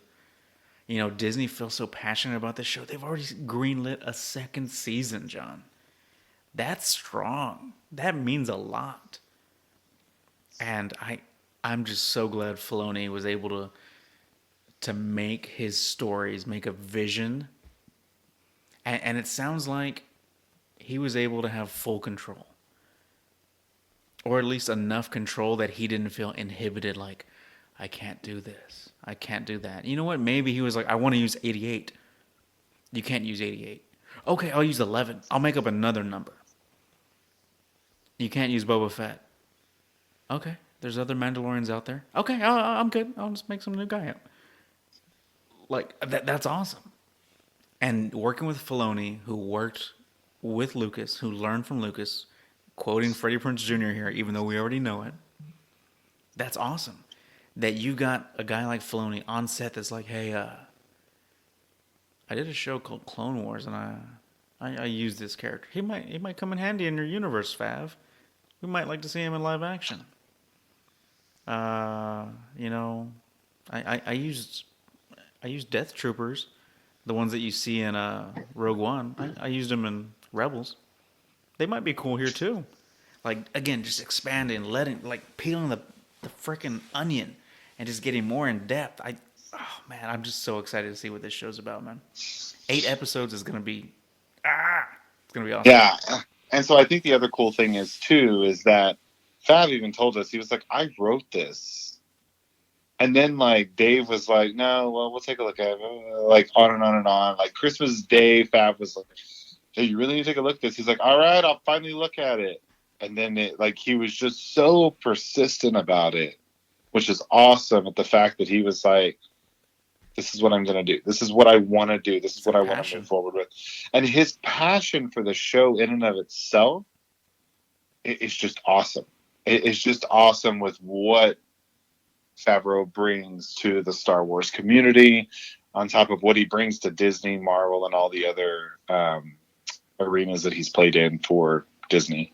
You know, Disney feels so passionate about this show. They've already greenlit a second season, John. That's strong. That means a lot. And I'm just so glad Filoni was able to make his stories, make a vision. And it sounds like he was able to have full control. Or at least enough control that he didn't feel inhibited, like, I can't do this. I can't do that. You know what? Maybe he was like, I want to use 88. You can't use 88. Okay, I'll use 11. I'll make up another number. You can't use Boba Fett. Okay, there's other Mandalorians out there. Okay, I'm good. I'll just make some new guy up. Like, that's awesome. And working with Filoni, who worked with Lucas, who learned from Lucas, quoting Freddie Prinze Jr. here, even though we already know it, that's awesome. That you got a guy like Filoni on set that's like, hey, I did a show called Clone Wars, and I used this character. He might come in handy in your universe, Fav. We might like to see him in live action. You know, I used Death Troopers, the ones that you see in Rogue One. I used them in Rebels. They might be cool here too. Like, again, just expanding, peeling the freaking onion and just getting more in depth. Oh man, I'm just so excited to see what this show's about, man. 8 episodes is gonna be it's gonna be awesome. Yeah, and so I think the other cool thing is that Fab even told us, he was like, I wrote this, and then like Dave was like, no, well, we'll take a look at it, like on and on and on. Like Christmas Day, Fab was like, hey, you really need to take a look at this. He's like, all right, I'll finally look at it. And then he was just so persistent about it, which is awesome. At the fact that he was like, this is what I'm going to do. This is what I want to do. This is what I want to move forward with. And his passion for the show in and of itself is just awesome. It's just awesome with what Favreau brings to the Star Wars community, on top of what he brings to Disney, Marvel, and all the other arenas that he's played in for Disney.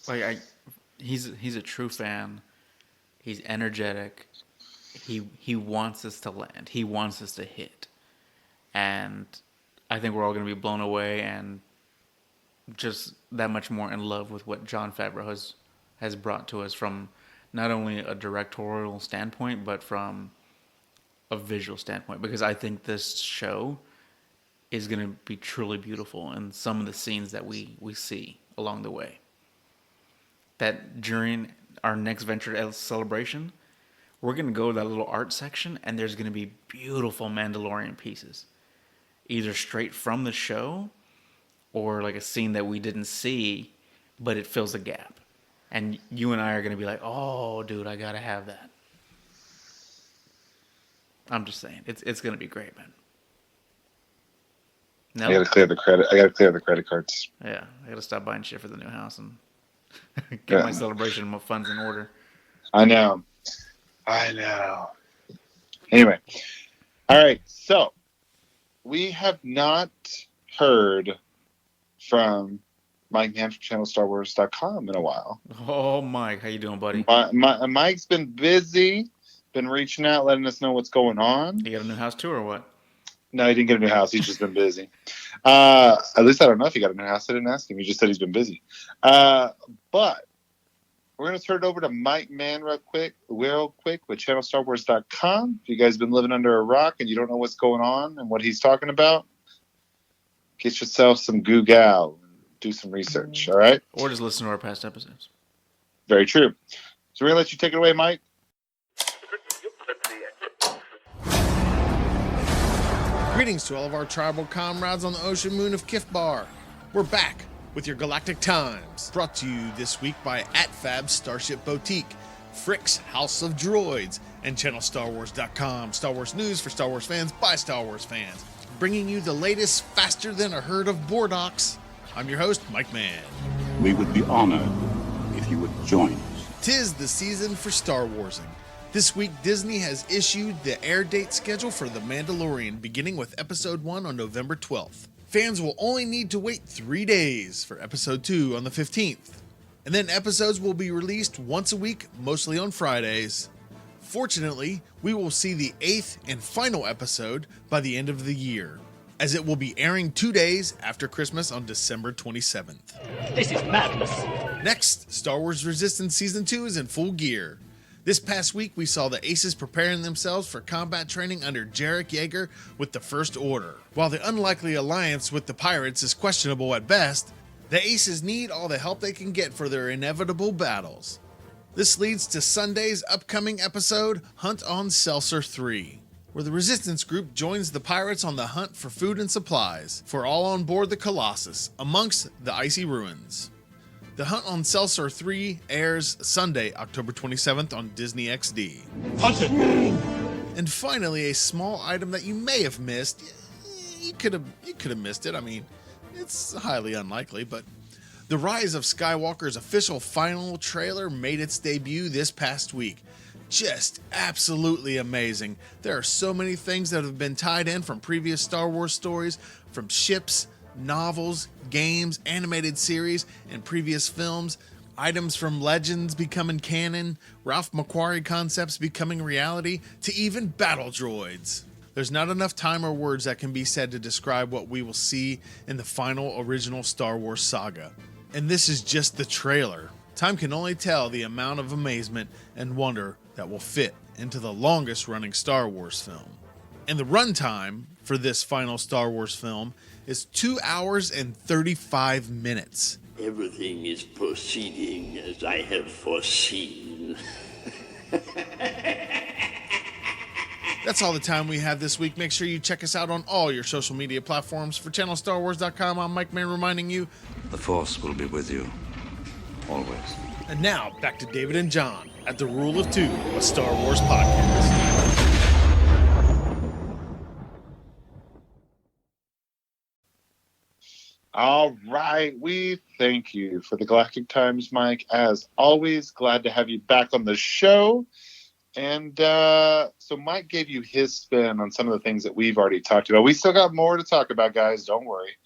Like, he's a true fan. He's energetic. He wants us to land. He wants us to hit. And I think we're all going to be blown away and just that much more in love with what Jon Favreau has brought to us, from not only a directorial standpoint, but from a visual standpoint. Because I think this show is going to be truly beautiful in some of the scenes that we see along the way. That during our next venture celebration, we're going to go to that little art section, and there's going to be beautiful Mandalorian pieces, either straight from the show or like a scene that we didn't see, but it fills a gap. And you and I are going to be like, oh, dude, I got to have that. I'm just saying, it's going to be great, man. No? I got to clear the credit. I got to clear the credit cards. Yeah, I got to stop buying shit for the new house and get my celebration funds in order. I know. Anyway, all right. So we have not heard from Mike Mann from ChannelStarWars.com in a while. Oh, Mike, how you doing, buddy? Mike's been busy, been reaching out, letting us know what's going on. You got a new house too, or what? No, he didn't get a new house. He's just been busy. At least I don't know if he got a new house. I didn't ask him. He just said he's been busy. But we're going to turn it over to Mike Mann real quick with ChannelStarWars.com. If you guys have been living under a rock and you don't know what's going on and what he's talking about, get yourself some Google and do some research, all right? Or just listen to our past episodes. Very true. So we're going to let you take it away, Mike. Greetings to all of our tribal comrades on the ocean moon of Kifbar. We're back with your Galactic Times, brought to you this week by @Fab Starship Boutique, Frick's House of Droids, and ChannelStarWars.com. Star Wars news for Star Wars fans by Star Wars fans, bringing you the latest faster than a herd of Bordocs. I'm your host, Mike Mann. We would be honored if you would join us. 'Tis the season for Star Warsing. This week, Disney has issued the air date schedule for The Mandalorian, beginning with Episode 1 on November 12th. Fans will only need to wait 3 days for Episode 2 on the 15th. And then episodes will be released once a week, mostly on Fridays. Fortunately, we will see the 8th and final episode by the end of the year, as it will be airing 2 days after Christmas on December 27th. This is madness. Next, Star Wars Resistance Season 2 is in full gear. This past week, we saw the Aces preparing themselves for combat training under Jarek Yeager with the First Order. While the unlikely alliance with the Pirates is questionable at best, the Aces need all the help they can get for their inevitable battles. This leads to Sunday's upcoming episode, Hunt on Seltzer 3, where the Resistance group joins the Pirates on the hunt for food and supplies for all on board the Colossus, amongst the icy ruins. The Hunt on Seltzer 3 airs Sunday, October 27th on Disney XD. Hunted! And finally, a small item that you may have missed. You could have missed it. I mean, it's highly unlikely, but the Rise of Skywalker's official final trailer made its debut this past week. Just absolutely amazing. There are so many things that have been tied in from previous Star Wars stories, from ships, novels, games, animated series, and previous films, items from Legends becoming canon, Ralph McQuarrie concepts becoming reality, to even battle droids. There's not enough time or words that can be said to describe what we will see in the final original Star Wars saga. And this is just the trailer. Time can only tell the amount of amazement and wonder that will fit into the longest running Star Wars film. And the runtime for this final Star Wars film is 2 hours and 35 minutes. Everything is proceeding as I have foreseen. That's all the time we have this week. Make sure you check us out on all your social media platforms. For ChannelStarWars.com, I'm Mike Mann reminding you, The Force will be with you, always. And now, back to David and John at the Rule of Two, a Star Wars podcast. All right. We thank you for the Galactic Times, Mike. As always, glad to have you back on the show. And so Mike gave you his spin on some of the things that we've already talked about. We still got more to talk about, guys. Don't worry.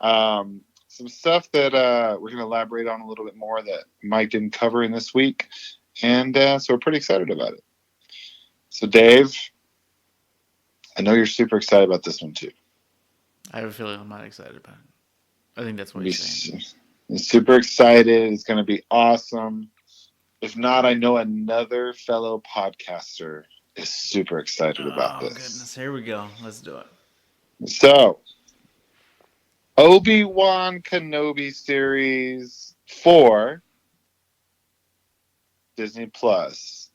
Some stuff that we're going to elaborate on a little bit more that Mike didn't cover in this week. And so we're pretty excited about it. So, Dave, I know you're super excited about this one, too. I have a feeling I'm not excited about it. I think that's what he's saying. I'm super excited. It's going to be awesome. If not, I know another fellow podcaster is super excited about this. Oh, goodness. Here we go. Let's do it. So, Obi-Wan Kenobi series for Disney Plus.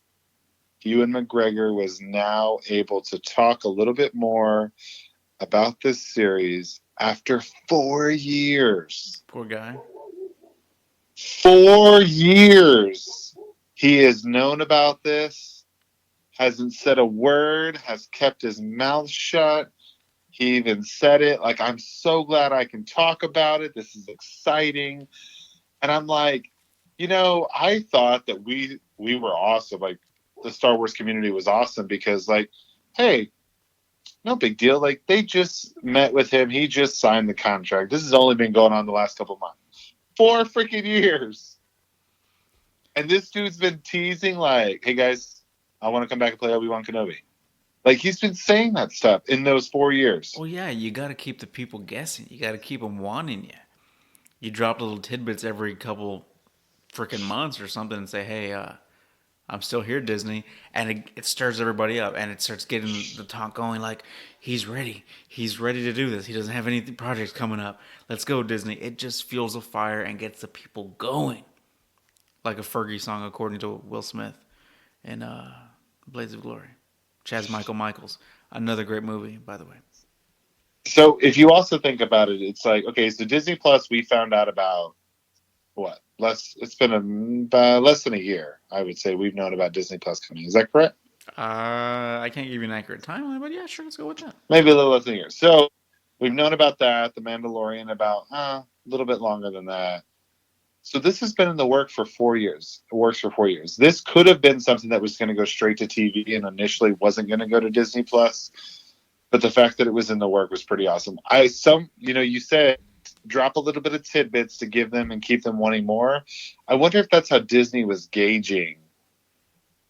Ewan McGregor was now able to talk a little bit more about this series after 4 years. Poor guy. 4 years. He has known about this, hasn't said a word, has kept his mouth shut. He even said it like, I'm so glad I can talk about it. This is exciting. And I'm like, I thought that we were awesome. Like, the Star Wars community was awesome because, like, hey, no big deal. Like, they just met with him. He just signed the contract. This has only been going on the last couple months. 4 freaking years. And this dude's been teasing, like, hey, guys, I want to come back and play Obi-Wan Kenobi. Like, he's been saying that stuff in those 4 years. Well, yeah, you got to keep the people guessing. You got to keep them wanting you. You drop little tidbits every couple freaking months or something and say, hey, I'm still here, Disney. And it stirs everybody up and it starts getting the talk going like, he's ready. He's ready to do this. He doesn't have any projects coming up. Let's go, Disney. It just fuels a fire and gets the people going. Like a Fergie song, according to Will Smith in Blades of Glory. Chaz Michaels. Another great movie, by the way. So if you also think about it, it's like, okay, so Disney Plus, we found out about what? It's been less than a year, I would say, we've known about Disney Plus coming. Is that correct? I can't give you an accurate timeline, but yeah, sure, let's go with that. Maybe a little less than a year. So we've known about that, The Mandalorian, about a little bit longer than that. So this has been in the work for 4 years. It works for 4 years. This could have been something that was going to go straight to TV and initially wasn't going to go to Disney Plus. But the fact that it was in the work was pretty awesome. You said drop a little bit of tidbits to give them and keep them wanting more. I wonder if that's how Disney was gauging.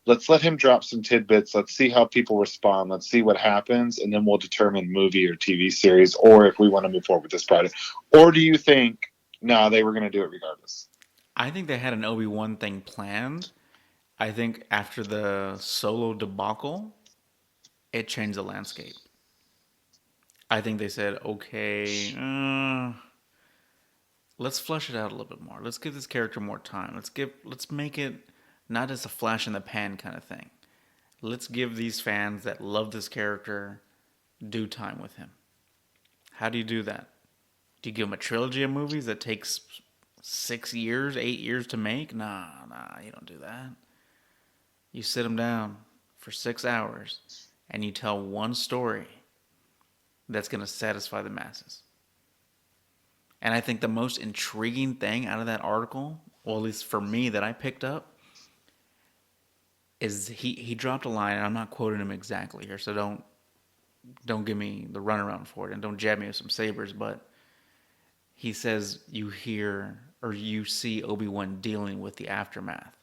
Let's let him drop some tidbits. Let's see how people respond. Let's see what happens. And then we'll determine movie or TV series or if we want to move forward with this project. Or do you think, no, they were going to do it regardless? I think they had an Obi-Wan thing planned. I think after the Solo debacle, it changed the landscape. I think they said, okay, let's flesh it out a little bit more. Let's give this character more time. Let's make it not just a flash in the pan kind of thing. Let's give these fans that love this character due time with him. How do you do that? Do you give them a trilogy of movies that takes 6 years, 8 years to make? Nah, you don't do that. You sit them down for 6 hours and you tell one story that's going to satisfy the masses. And I think the most intriguing thing out of that article, or at least for me that I picked up, is he dropped a line, and I'm not quoting him exactly here, so don't give me the runaround for it, and don't jab me with some sabers, but he says you hear or you see Obi-Wan dealing with the aftermath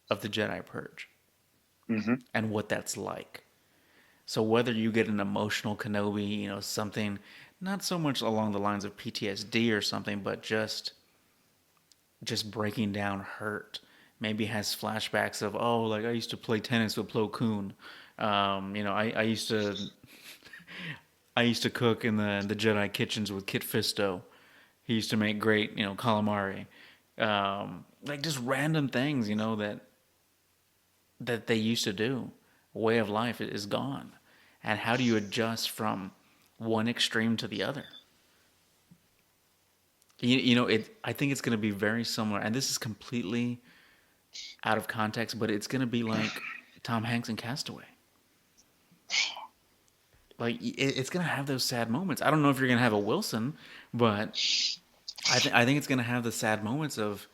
of the Jedi Purge and what that's like. So whether you get an emotional Kenobi, something not so much along the lines of PTSD or something, but just breaking down hurt. Maybe has flashbacks of, like I used to play tennis with Plo Koon. I used to cook in the Jedi kitchens with Kit Fisto. He used to make great, calamari. Like just random things, that they used to do. Way of life is gone. And how do you adjust from one extreme to the other? I think it's going to be very similar, and this is completely out of context, but it's going to be like Tom Hanks in Castaway. Like, it's going to have those sad moments. I don't know if you're going to have a Wilson, but I think it's going to have the sad moments of,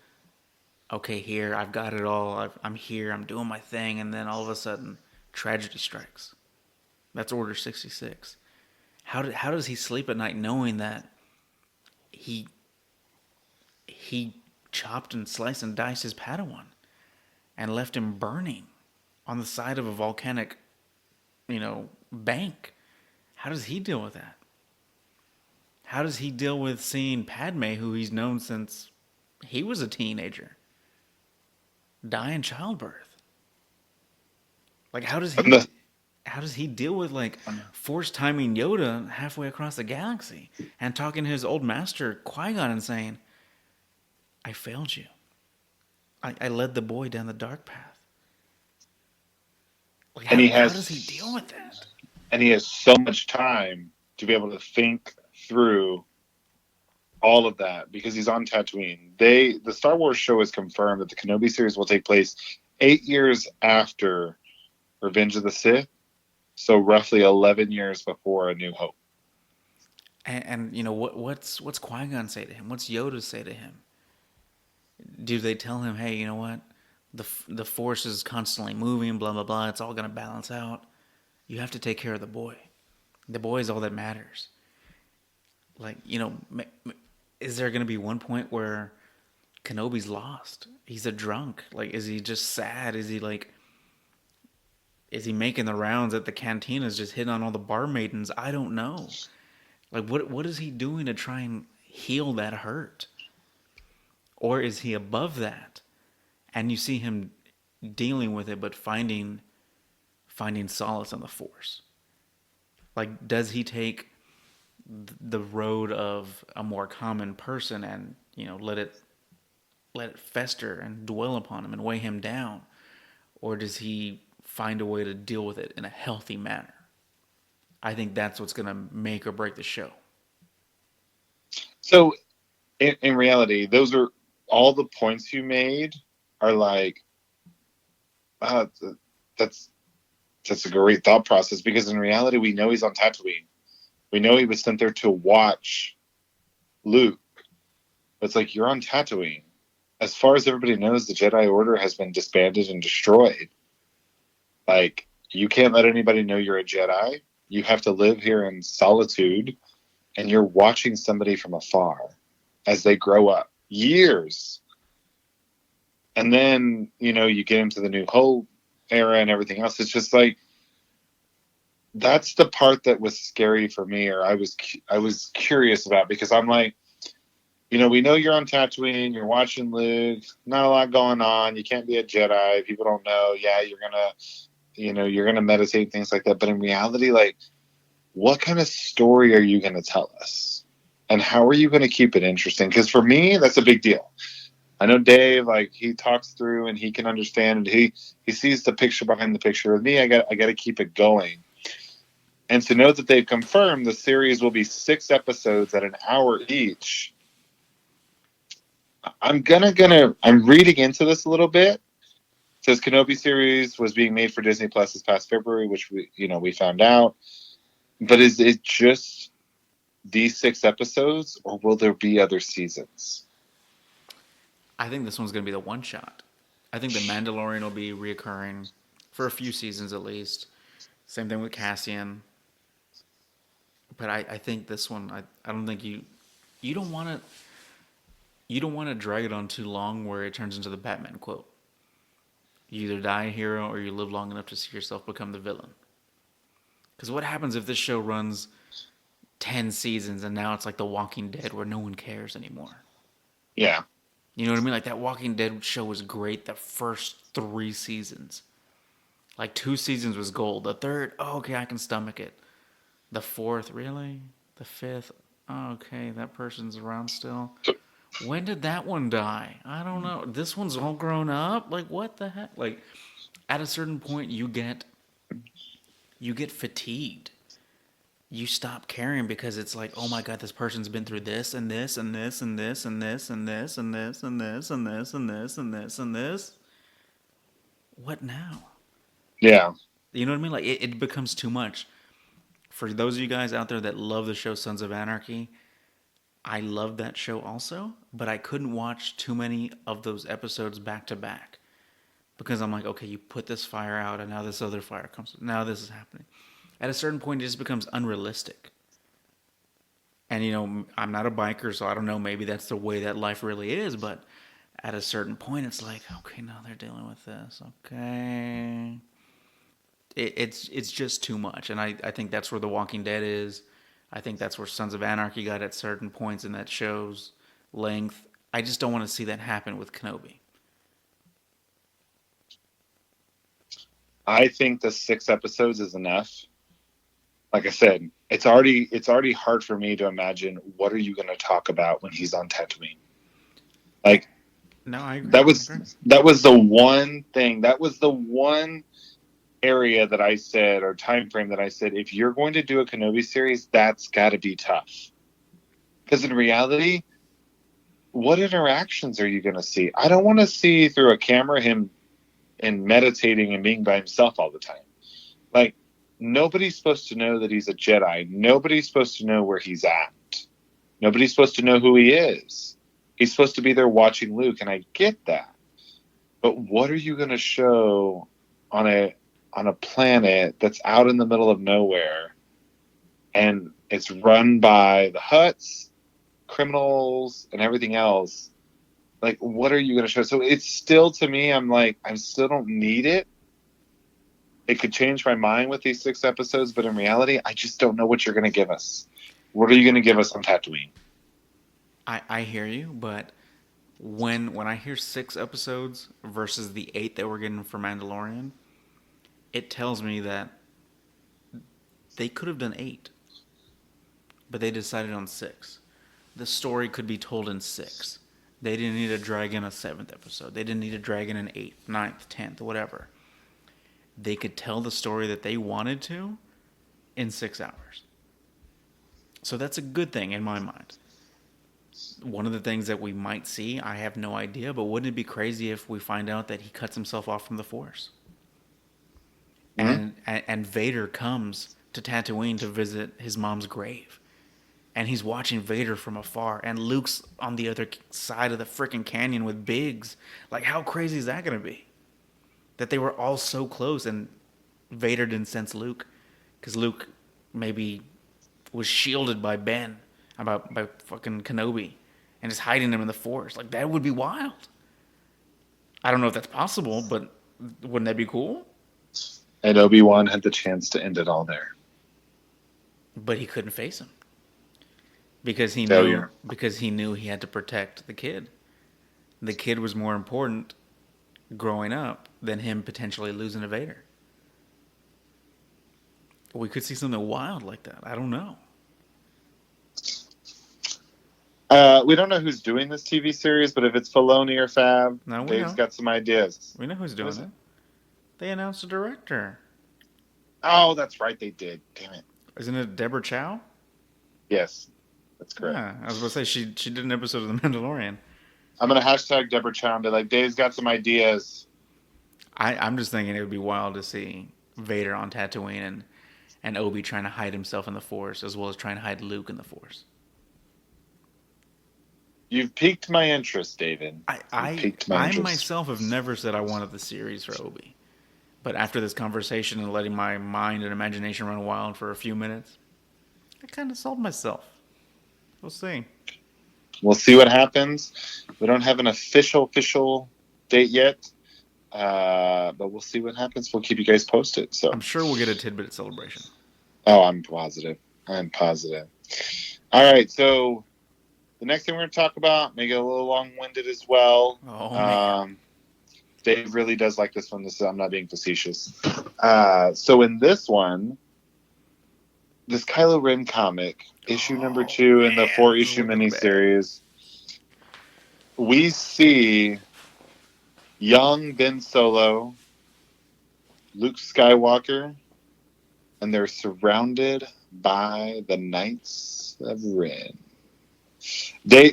okay, here, I've got it all. I'm here, I'm doing my thing, and then all of a sudden, tragedy strikes. That's Order 66. How does he sleep at night knowing that he chopped and sliced and diced his Padawan and left him burning on the side of a volcanic, bank? How does he deal with that? How does he deal with seeing Padme, who he's known since he was a teenager, die in childbirth? Like, how does he... how does he deal with like force timing Yoda halfway across the galaxy and talking to his old master Qui-Gon and saying, "I failed you. I led the boy down the dark path." Like, And how does he deal with that? he has so much time to be able to think through all of that because he's on Tatooine. The Star Wars show has confirmed that the Kenobi series will take place 8 years after Revenge of the Sith, so roughly 11 years before A New Hope. And you know what's Qui-Gon say to him? What's Yoda say to him? Do they tell him, "Hey, you know what? The force is constantly moving, blah blah blah. It's all gonna balance out. You have to take care of the boy. The boy is all that matters." Like, you know, is there gonna be one point where Kenobi's lost? He's a drunk. Like, is he just sad? Is he like, is he making the rounds at the cantinas, just hitting on all the bar maidens? I don't know. Like, what is he doing to try and heal that hurt? Or is he above that? And you see him dealing with it, but finding solace in the Force. Like, does he take the road of a more common person and, you know, let it fester and dwell upon him and weigh him down? Or does he find a way to deal with it in a healthy manner? I think that's what's going to make or break the show. So, in reality, those are all the points you made are like, that's a great thought process because in reality, we know he's on Tatooine. We know he was sent there to watch Luke. It's like, you're on Tatooine. As far as everybody knows, the Jedi Order has been disbanded and destroyed. Like, you can't let anybody know you're a Jedi. You have to live here in solitude, and you're watching somebody from afar as they grow up. Years. And then, you know, you get into the New Hope era and everything else. It's just like, that's the part that was scary for me, or I was curious about, because I'm like, you know, we know you're on Tatooine, you're watching Luke, not a lot going on, you can't be a Jedi, people don't know, yeah, you're gonna meditate, things like that, but in reality, like, what kind of story are you gonna tell us? And how are you gonna keep it interesting? Because for me, that's a big deal. I know Dave, like, he talks through and he can understand, and he sees the picture behind the picture. With me, I got to keep it going. And to know that they've confirmed the series will be 6 episodes at an hour each, I'm reading into this a little bit. It says Kenobi series was being made for Disney Plus this past February, which we found out. But is it just these 6 episodes, or will there be other seasons? I think this one's going to be the one shot. I think the Mandalorian will be reoccurring for a few seasons at least. Same thing with Cassian. But I think this one, I don't think you don't want to drag it on too long where it turns into the Batman quote. You either die a hero or you live long enough to see yourself become the villain. Because what happens if this show runs 10 seasons and now it's like The Walking Dead where no one cares anymore? Yeah. You know what I mean? Like, that Walking Dead show was great the first 3 seasons. Like, 2 seasons was gold. The third, oh, okay, I can stomach it. The 4th, really? The 5th, oh, okay, that person's around still. When did that one die? I don't know. This one's all grown up? Like, what the heck? Like, at a certain point, you get fatigued. You stop caring because it's like, oh my god, this person's been through this and this and this and this and this and this and this and this and this and this and this and this. What now? Yeah. You know what I mean? Like, it becomes too much. For those of you guys out there that love the show Sons of Anarchy, I love that show also, but I couldn't watch too many of those episodes back to back. Because I'm like, okay, you put this fire out and now this other fire comes. Now this is happening. At a certain point, it just becomes unrealistic. And, you know, I'm not a biker, so I don't know. Maybe that's the way that life really is. But at a certain point, it's like, okay, now they're dealing with this. Okay. It's just too much. And I think that's where The Walking Dead is. I think that's where Sons of Anarchy got at certain points in that show's length. I just don't want to see that happen with Kenobi. I think the 6 episodes is enough. Like I said, it's already hard for me to imagine what are you going to talk about when he's on Tatooine. Like No, I agree. that was the one thing. That was the one area that I said, or time frame that I said, if you're going to do a Kenobi series, that's got to be tough. Because in reality, what interactions are you going to see? I don't want to see through a camera him and meditating and being by himself all the time. Like, nobody's supposed to know that he's a Jedi. Nobody's supposed to know where he's at. Nobody's supposed to know who he is. He's supposed to be there watching Luke, and I get that. But what are you going to show on a planet that's out in the middle of nowhere, and it's run by the Hutts, criminals, and everything else? Like, what are you going to show? So it's still, to me, I'm like, I still don't need it. It could change my mind with these 6 episodes, but in reality, I just don't know what you're going to give us. What are you going to give us on Tatooine? I hear you, but when I hear 6 episodes versus the 8 that we're getting for Mandalorian, it tells me that they could have done 8, but they decided on 6. The story could be told in 6. They didn't need to drag in a 7th episode. They didn't need to drag in an 8th, 9th, 10th, whatever. They could tell the story that they wanted to in 6 hours. So that's a good thing in my mind. One of the things that we might see, I have no idea, but wouldn't it be crazy if we find out that he cuts himself off from the Force? Mm-hmm. And Vader comes to Tatooine to visit his mom's grave. And he's watching Vader from afar. And Luke's on the other side of the freaking canyon with Biggs. Like, how crazy is that going to be? That they were all so close and Vader didn't sense Luke. Because Luke maybe was shielded by Ben, by fucking Kenobi. And is hiding him in the Force. Like, that would be wild. I don't know if that's possible, but wouldn't that be cool? And Obi-Wan had the chance to end it all there. But he couldn't face him. Because he knew he had to protect the kid. The kid was more important growing up than him potentially losing to Vader. We could see something wild like that. I don't know. We don't know who's doing this TV series, but if it's Filoni or Fab, Dave's got some ideas. We know who's doing it. They announced a director. Oh, that's right, they did. Damn it. Isn't it Deborah Chow? Yes, that's correct. Yeah, I was about to say, she did an episode of The Mandalorian. I'm going to hashtag Deborah Chow and be like, Dave's got some ideas. I'm just thinking it would be wild to see Vader on Tatooine and Obi trying to hide himself in the Force, as well as trying to hide Luke in the Force. You've piqued my interest, David. I myself have never said I wanted the series for Obi. But after this conversation and letting my mind and imagination run wild for a few minutes, I kind of sold myself. We'll see. We'll see what happens. We don't have an official date yet, but we'll see what happens. We'll keep you guys posted. So I'm sure we'll get a tidbit celebration. Oh, I'm positive. All right, so the next thing we're going to talk about, may get a little long-winded as well. Oh, man. Dave really does like this one. I'm not being facetious. So in this one, this Kylo Ren comic, issue number 2 in the 4-issue miniseries, we see young Ben Solo, Luke Skywalker, and they're surrounded by the Knights of Ren.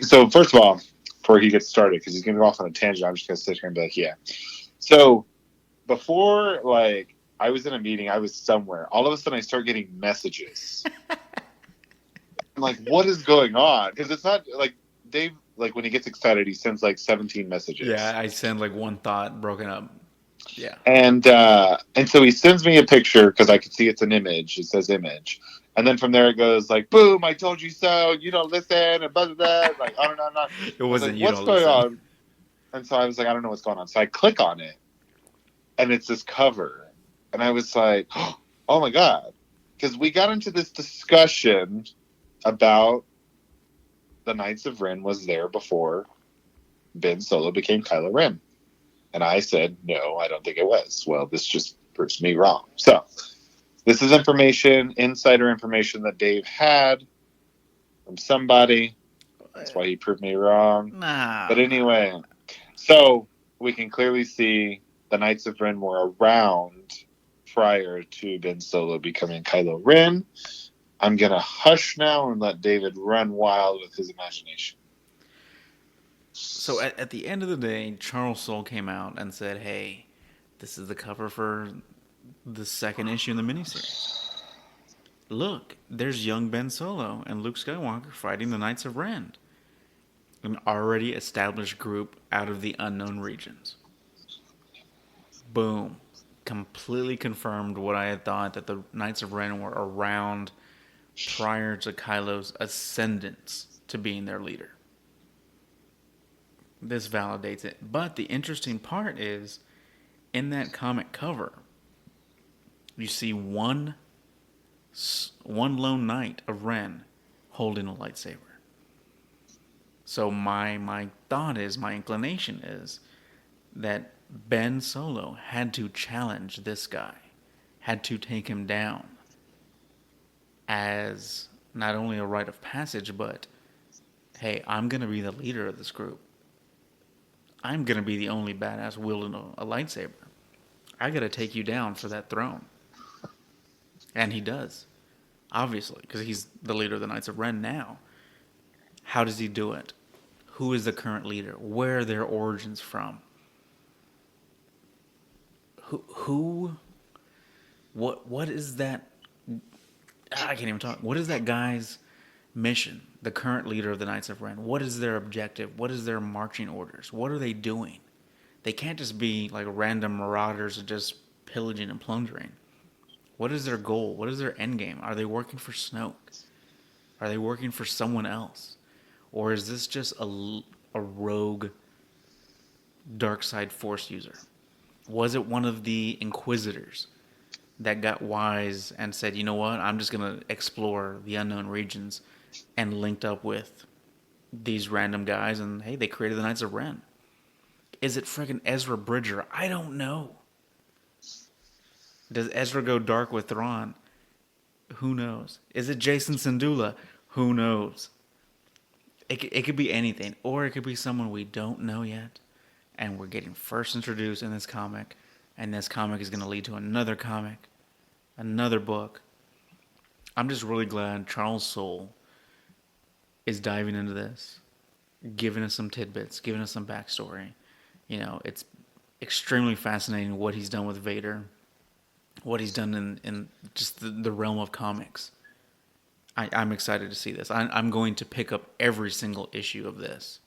So first of all, before he gets started, because he's going to go off on a tangent, I'm just going to sit here and be like, yeah. So before, I was in a meeting, I was somewhere. All of a sudden, I start getting messages. I'm like, what is going on? Because it's not, Dave, when he gets excited, he sends, 17 messages. Yeah, I send, one thought broken up. Yeah. And so he sends me a picture, because I can see it's an image. It says image. And then from there it goes boom, I told you so, you don't listen, and blah, blah, blah, on and on and on. It wasn't what's going on? And so I was like, I don't know what's going on. So I click on it, and it's this cover. And I was like, oh my God. Because we got into this discussion about the Knights of Ren was there before Ben Solo became Kylo Ren. And I said, no, I don't think it was. Well, this just proves me wrong. So this is information, insider information that Dave had from somebody. That's why he proved me wrong. Nah. But anyway, so we can clearly see the Knights of Ren were around prior to Ben Solo becoming Kylo Ren. I'm going to hush now and let David run wild with his imagination. So at the end of the day, Charles Soule came out and said, hey, this is the cover for the second issue in the miniseries. Look, there's young Ben Solo and Luke Skywalker fighting the Knights of Ren, an already established group out of the unknown regions. Boom. Completely confirmed what I had thought, that the Knights of Ren were around prior to Kylo's ascendance to being their leader. This validates it. But the interesting part is, in that comic cover, you see one lone knight of Ren holding a lightsaber. So my thought is, my inclination is, that Ben Solo had to challenge this guy, had to take him down as not only a rite of passage, but, hey, I'm going to be the leader of this group. I'm going to be the only badass wielding a lightsaber. I got to take you down for that throne. And he does, obviously, because he's the leader of the Knights of Ren now. How does he do it? Who is the current leader? Where are their origins from? What is that? I can't even talk. What is that guy's mission? The current leader of the Knights of Ren. What is their objective? What is their marching orders? What are they doing? They can't just be like random marauders and just pillaging and plundering. What is their goal? What is their end game? Are they working for Snoke? Are they working for someone else? Or is this just a rogue dark side force user? Was it one of the Inquisitors that got wise and said, you know what, I'm just going to explore the unknown regions, and linked up with these random guys, and hey, they created the Knights of Ren? Is it friggin' Ezra Bridger? I don't know. Does Ezra go dark with Thrawn? Who knows? Is it Jason Syndulla? Who knows? It could be anything, or it could be someone we don't know yet, and we're getting first introduced in this comic, and this comic is going to lead to another comic, another book. I'm just really glad Charles Soule is diving into this, giving us some tidbits, giving us some backstory. You know, it's extremely fascinating what he's done with Vader, what he's done in just the realm of comics. I'm excited to see this. I'm going to pick up every single issue of this.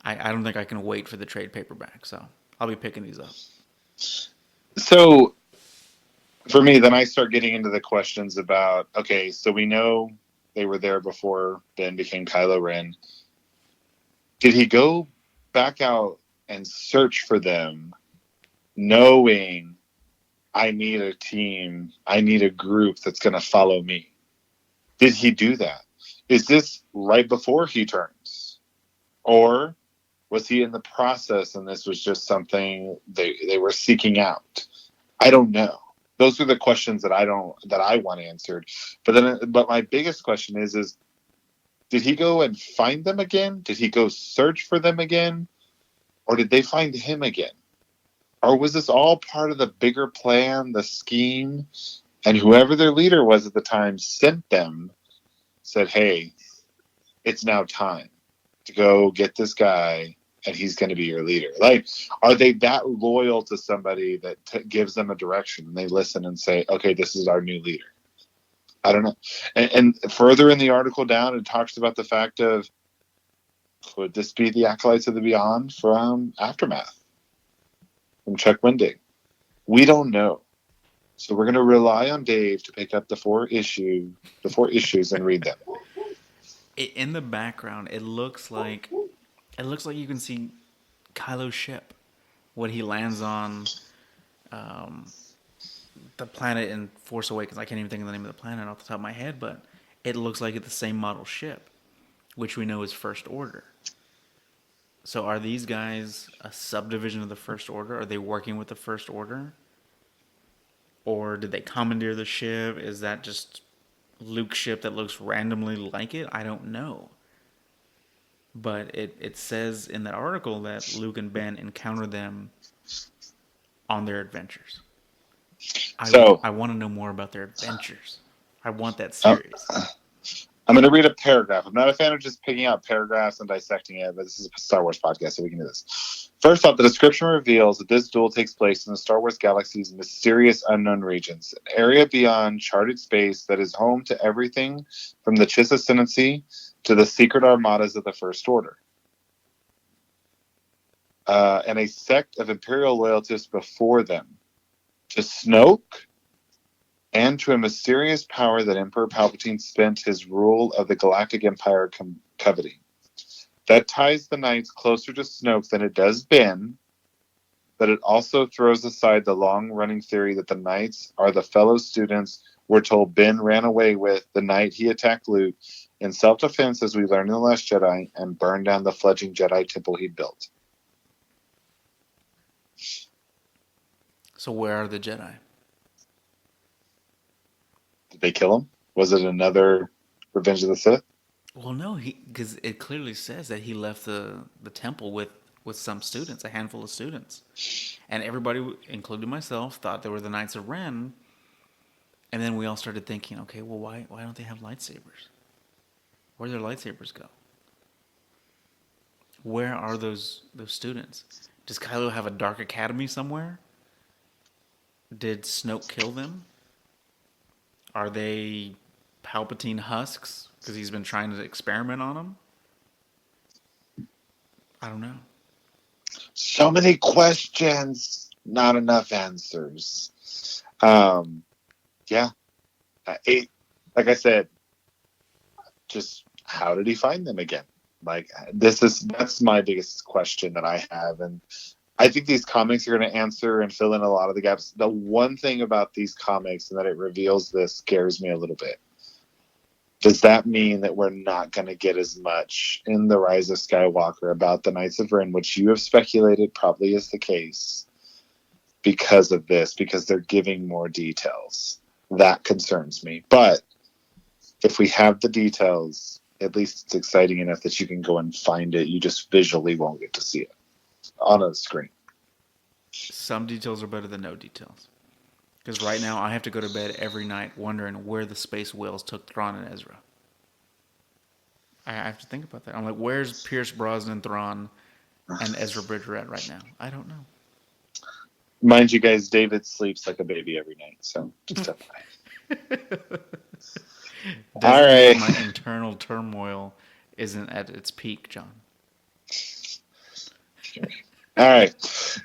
I don't think I can wait for the trade paperback, so I'll be picking these up. So, for me, then I start getting into the questions about, okay, so we know they were there before Ben became Kylo Ren. Did he go back out and search for them, knowing I need a team, I need a group that's going to follow me? Did he do that? Is this right before he turns? Or was he in the process and this was just something they were seeking out? I don't know. Those are the questions that I want answered. But my biggest question is did he go and find them again? Did he go search for them again? Or did they find him again? Or was this all part of the bigger plan, the scheme? And whoever their leader was at the time sent them, said, hey, it's now time to go get this guy, and he's going to be your leader. Like, are they that loyal to somebody that gives them a direction, and they listen and say, okay, this is our new leader? I don't know. And further in the article down, it talks about the fact of, could this be the Acolytes of the Beyond from Aftermath, from Chuck Wendig? We don't know. So we're going to rely on Dave to pick up the four issues and read them. In the background, it looks like you can see Kylo's ship when he lands on the planet in Force Awakens. I can't even think of the name of the planet off the top of my head, but it looks like it's the same model ship, which we know is First Order. So are these guys a subdivision of the First Order? Are they working with the First Order? Or did they commandeer the ship? Is that just Luke's ship that looks randomly like it? I don't know. But it says in that article that Luke and Ben encounter them on their adventures. So I want to know more about their adventures. I want that uh, series. I'm going to read a paragraph. I'm not a fan of just picking out paragraphs and dissecting it, but this is a Star Wars podcast, so we can do this. First off, the description reveals that this duel takes place in the Star Wars galaxy's mysterious unknown regions, an area beyond charted space that is home to everything from the Chiss Ascendancy to the secret armadas of the First Order, and a sect of Imperial loyalists before them, to Snoke, and to a mysterious power that Emperor Palpatine spent his rule of the Galactic Empire coveting. That ties the Knights closer to Snoke than it does Ben, but it also throws aside the long-running theory that the Knights are the fellow students we're told Ben ran away with the night he attacked Luke in self-defense, as we learned in The Last Jedi, and burned down the fledgling Jedi temple he built. So where are the Jedi? Did they kill him? Was it another Revenge of the Sith? Well, no, because it clearly says that he left the temple with some students, a handful of students, and everybody, including myself, thought they were the Knights of Ren. And then we all started thinking, okay, well, why don't they have lightsabers? Where do their lightsabers go? Where are those students? Does Kylo have a dark academy somewhere? Did Snoke kill them? Are they Palpatine husks because he's been trying to experiment on them? I don't know. So many questions, not enough answers. Yeah. Like I said, just how did he find them again? Like that's my biggest question that I have, and I think these comics are going to answer and fill in a lot of the gaps. The one thing about these comics and that it reveals this scares me a little bit. Does that mean that we're not going to get as much in The Rise of Skywalker about the Knights of Ren, which you have speculated probably is the case because of this, because they're giving more details? That concerns me. But if we have the details, at least it's exciting enough that you can go and find it. You just visually won't get to see it on a screen. Some details are better than no details. Because right now I have to go to bed every night wondering where the space whales took Thrawn and Ezra. I have to think about that. I'm like, where's Pierce Brosnan, Thrawn, and Ezra Bridger at right now? I don't know. Mind you guys, David sleeps like a baby every night, so just FYI. All right. My internal turmoil isn't at its peak, John. All right.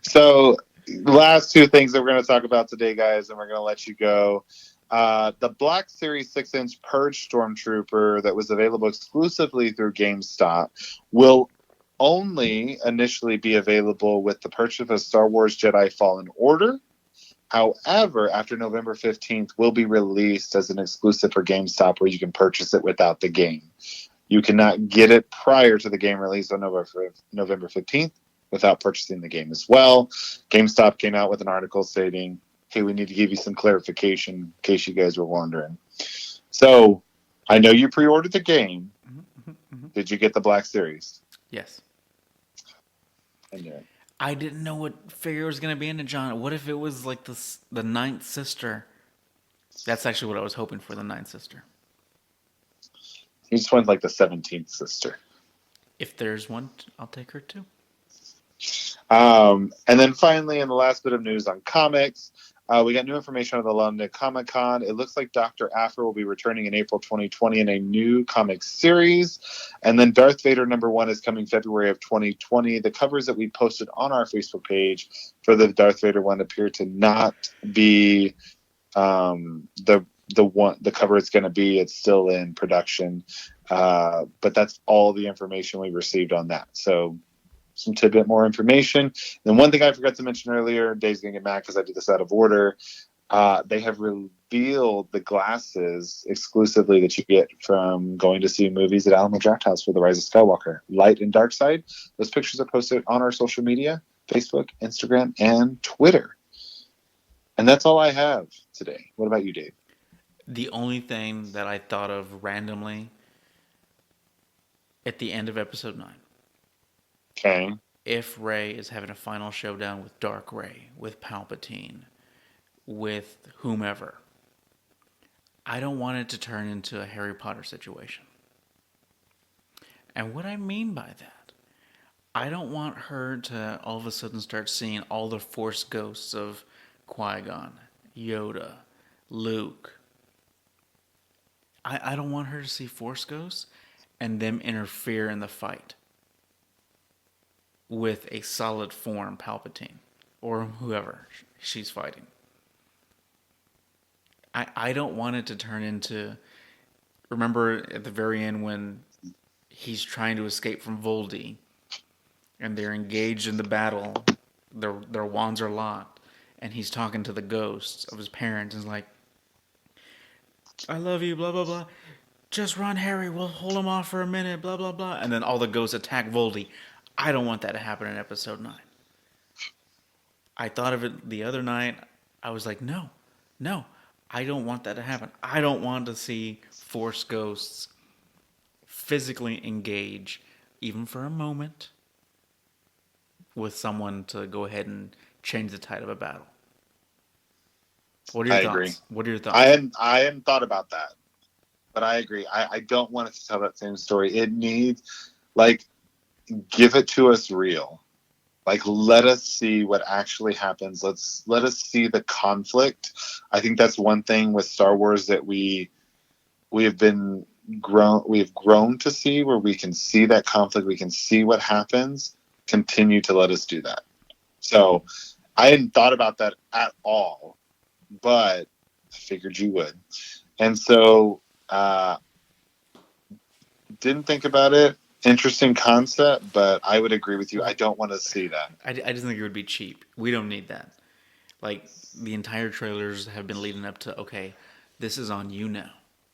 So, last two things that we're going to talk about today, guys, and we're going to let you go. The Black Series 6-inch Purge Stormtrooper that was available exclusively through GameStop will only initially be available with the purchase of Star Wars Jedi Fallen Order. However, after November 15th, will be released as an exclusive for GameStop where you can purchase it without the game. You cannot get it prior to the game release on November 15th without purchasing the game as well. GameStop came out with an article stating, hey, we need to give you some clarification in case you guys were wondering. So, I know you pre-ordered the game. Mm-hmm. Did you get the Black Series? Yes. I knew it. I didn't know what figure was going to be in it, John. What if it was like the ninth sister? That's actually what I was hoping for, the ninth sister. You just went like the 17th sister. If there's one, I'll take her too. And then finally, in the last bit of news on comics, we got new information on the London Comic Con. It looks like Dr. Aphra will be returning in April 2020 in a new comic series. And then Darth Vader #1 is coming February of 2020. The covers that we posted on our Facebook page for the Darth Vader one appear to not be the cover it's going to be. It's still in production. But that's all the information we received on that. So some tidbit more information. And one thing I forgot to mention earlier, Dave's going to get mad because I did this out of order. They have revealed the glasses exclusively that you get from going to see movies at Alamo Drafthouse for The Rise of Skywalker. Light and Dark Side. Those pictures are posted on our social media, Facebook, Instagram, and Twitter. And that's all I have today. What about you, Dave? The only thing that I thought of randomly at the end of episode 9, Okay. if Rey is having a final showdown with Dark Rey, with Palpatine, with whomever, I don't want it to turn into a Harry Potter situation. And what I mean by that, I don't want her to all of a sudden start seeing all the Force ghosts of Qui-Gon, Yoda, Luke. I don't want her to see Force ghosts and them interfere in the fight with a solid form Palpatine or whoever she's fighting. I don't want it to turn into... Remember at the very end when he's trying to escape from Voldy and they're engaged in the battle, their wands are locked, and he's talking to the ghosts of his parents and is like, I love you, blah, blah, blah. Just run, Harry. We'll hold him off for a minute, blah, blah, blah. And then all the ghosts attack Voldy. I don't want that to happen in episode 9. I thought of it the other night. I was like, no. I don't want that to happen. I don't want to see Force ghosts physically engage, even for a moment, with someone to go ahead and change the tide of a battle. What are your thoughts? Agree. What are your thoughts? I hadn't thought about that, but I agree. I don't want it to tell that same story. It needs, give it to us real. Let us see what actually happens. Let us see the conflict. I think that's one thing with Star Wars that we have grown to see, where we can see that conflict, we can see what happens. Continue to let us do that. So I hadn't thought about that at all, but I figured you would. And so didn't think about it. Interesting concept, but I would agree with you. I don't want to see that. I just think it would be cheap. We don't need that. The entire trailers have been leading up to, okay, this is on you now.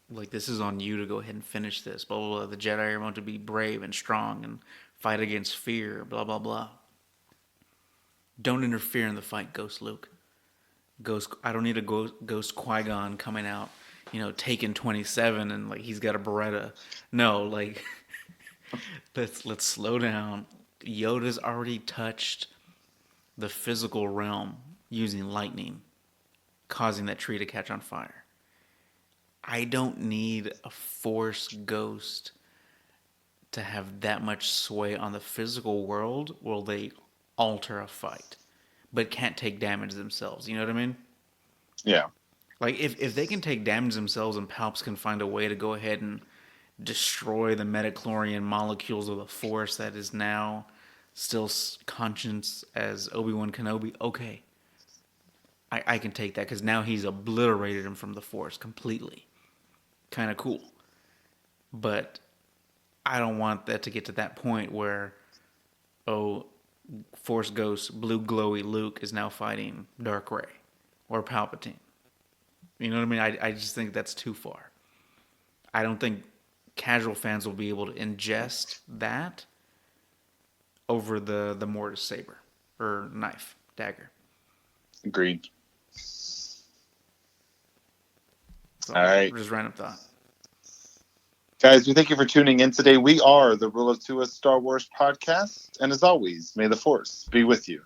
This is on you to go ahead and finish this. Blah, blah, blah. The Jedi are meant to be brave and strong and fight against fear. Blah, blah, blah. Don't interfere in the fight, Ghost Luke. I don't need a Ghost Qui-Gon coming out, taking 27 and he's got a Beretta. No, let's slow down. Yoda's already touched the physical realm using lightning, causing that tree to catch on fire. I don't need a Force ghost to have that much sway on the physical world where they alter a fight, but can't take damage themselves. You know what I mean? Yeah. If they can take damage themselves and Palps can find a way to go ahead and destroy the metachlorian molecules of the Force that is now still conscious as Obi-Wan Kenobi, okay. I can take that because now he's obliterated him from the Force completely. Kind of cool. But I don't want that to get to that point where, Force Ghost, blue glowy Luke is now fighting Dark Rey or Palpatine. You know what I mean? I just think that's too far. I don't think casual fans will be able to ingest that over the Mortis saber or knife, dagger. Agreed. So, all right. Just random thought. Guys, we thank you for tuning in today. We are the Rule of Two, a Star Wars podcast. And as always, may the Force be with you.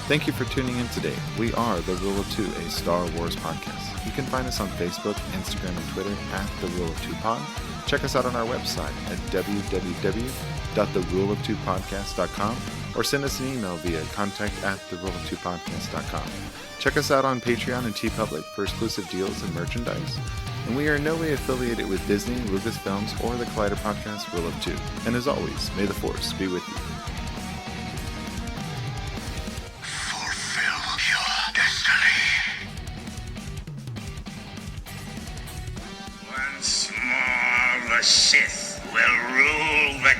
Thank you for tuning in today. We are the Rule of Two, a Star Wars podcast. You can find us on Facebook, Instagram, and Twitter at the Rule of Two Pod. Check us out on our website at www.theruleoftwopodcast.com or send us an email via contact@theruleoftwopodcast.com. Check us out on Patreon and TeePublic for exclusive deals and merchandise. And we are in no way affiliated with Disney, Lucasfilms, or the Collider Podcast Rule of Two. And as always, may the Force be with you. Once more, the Sith will rule the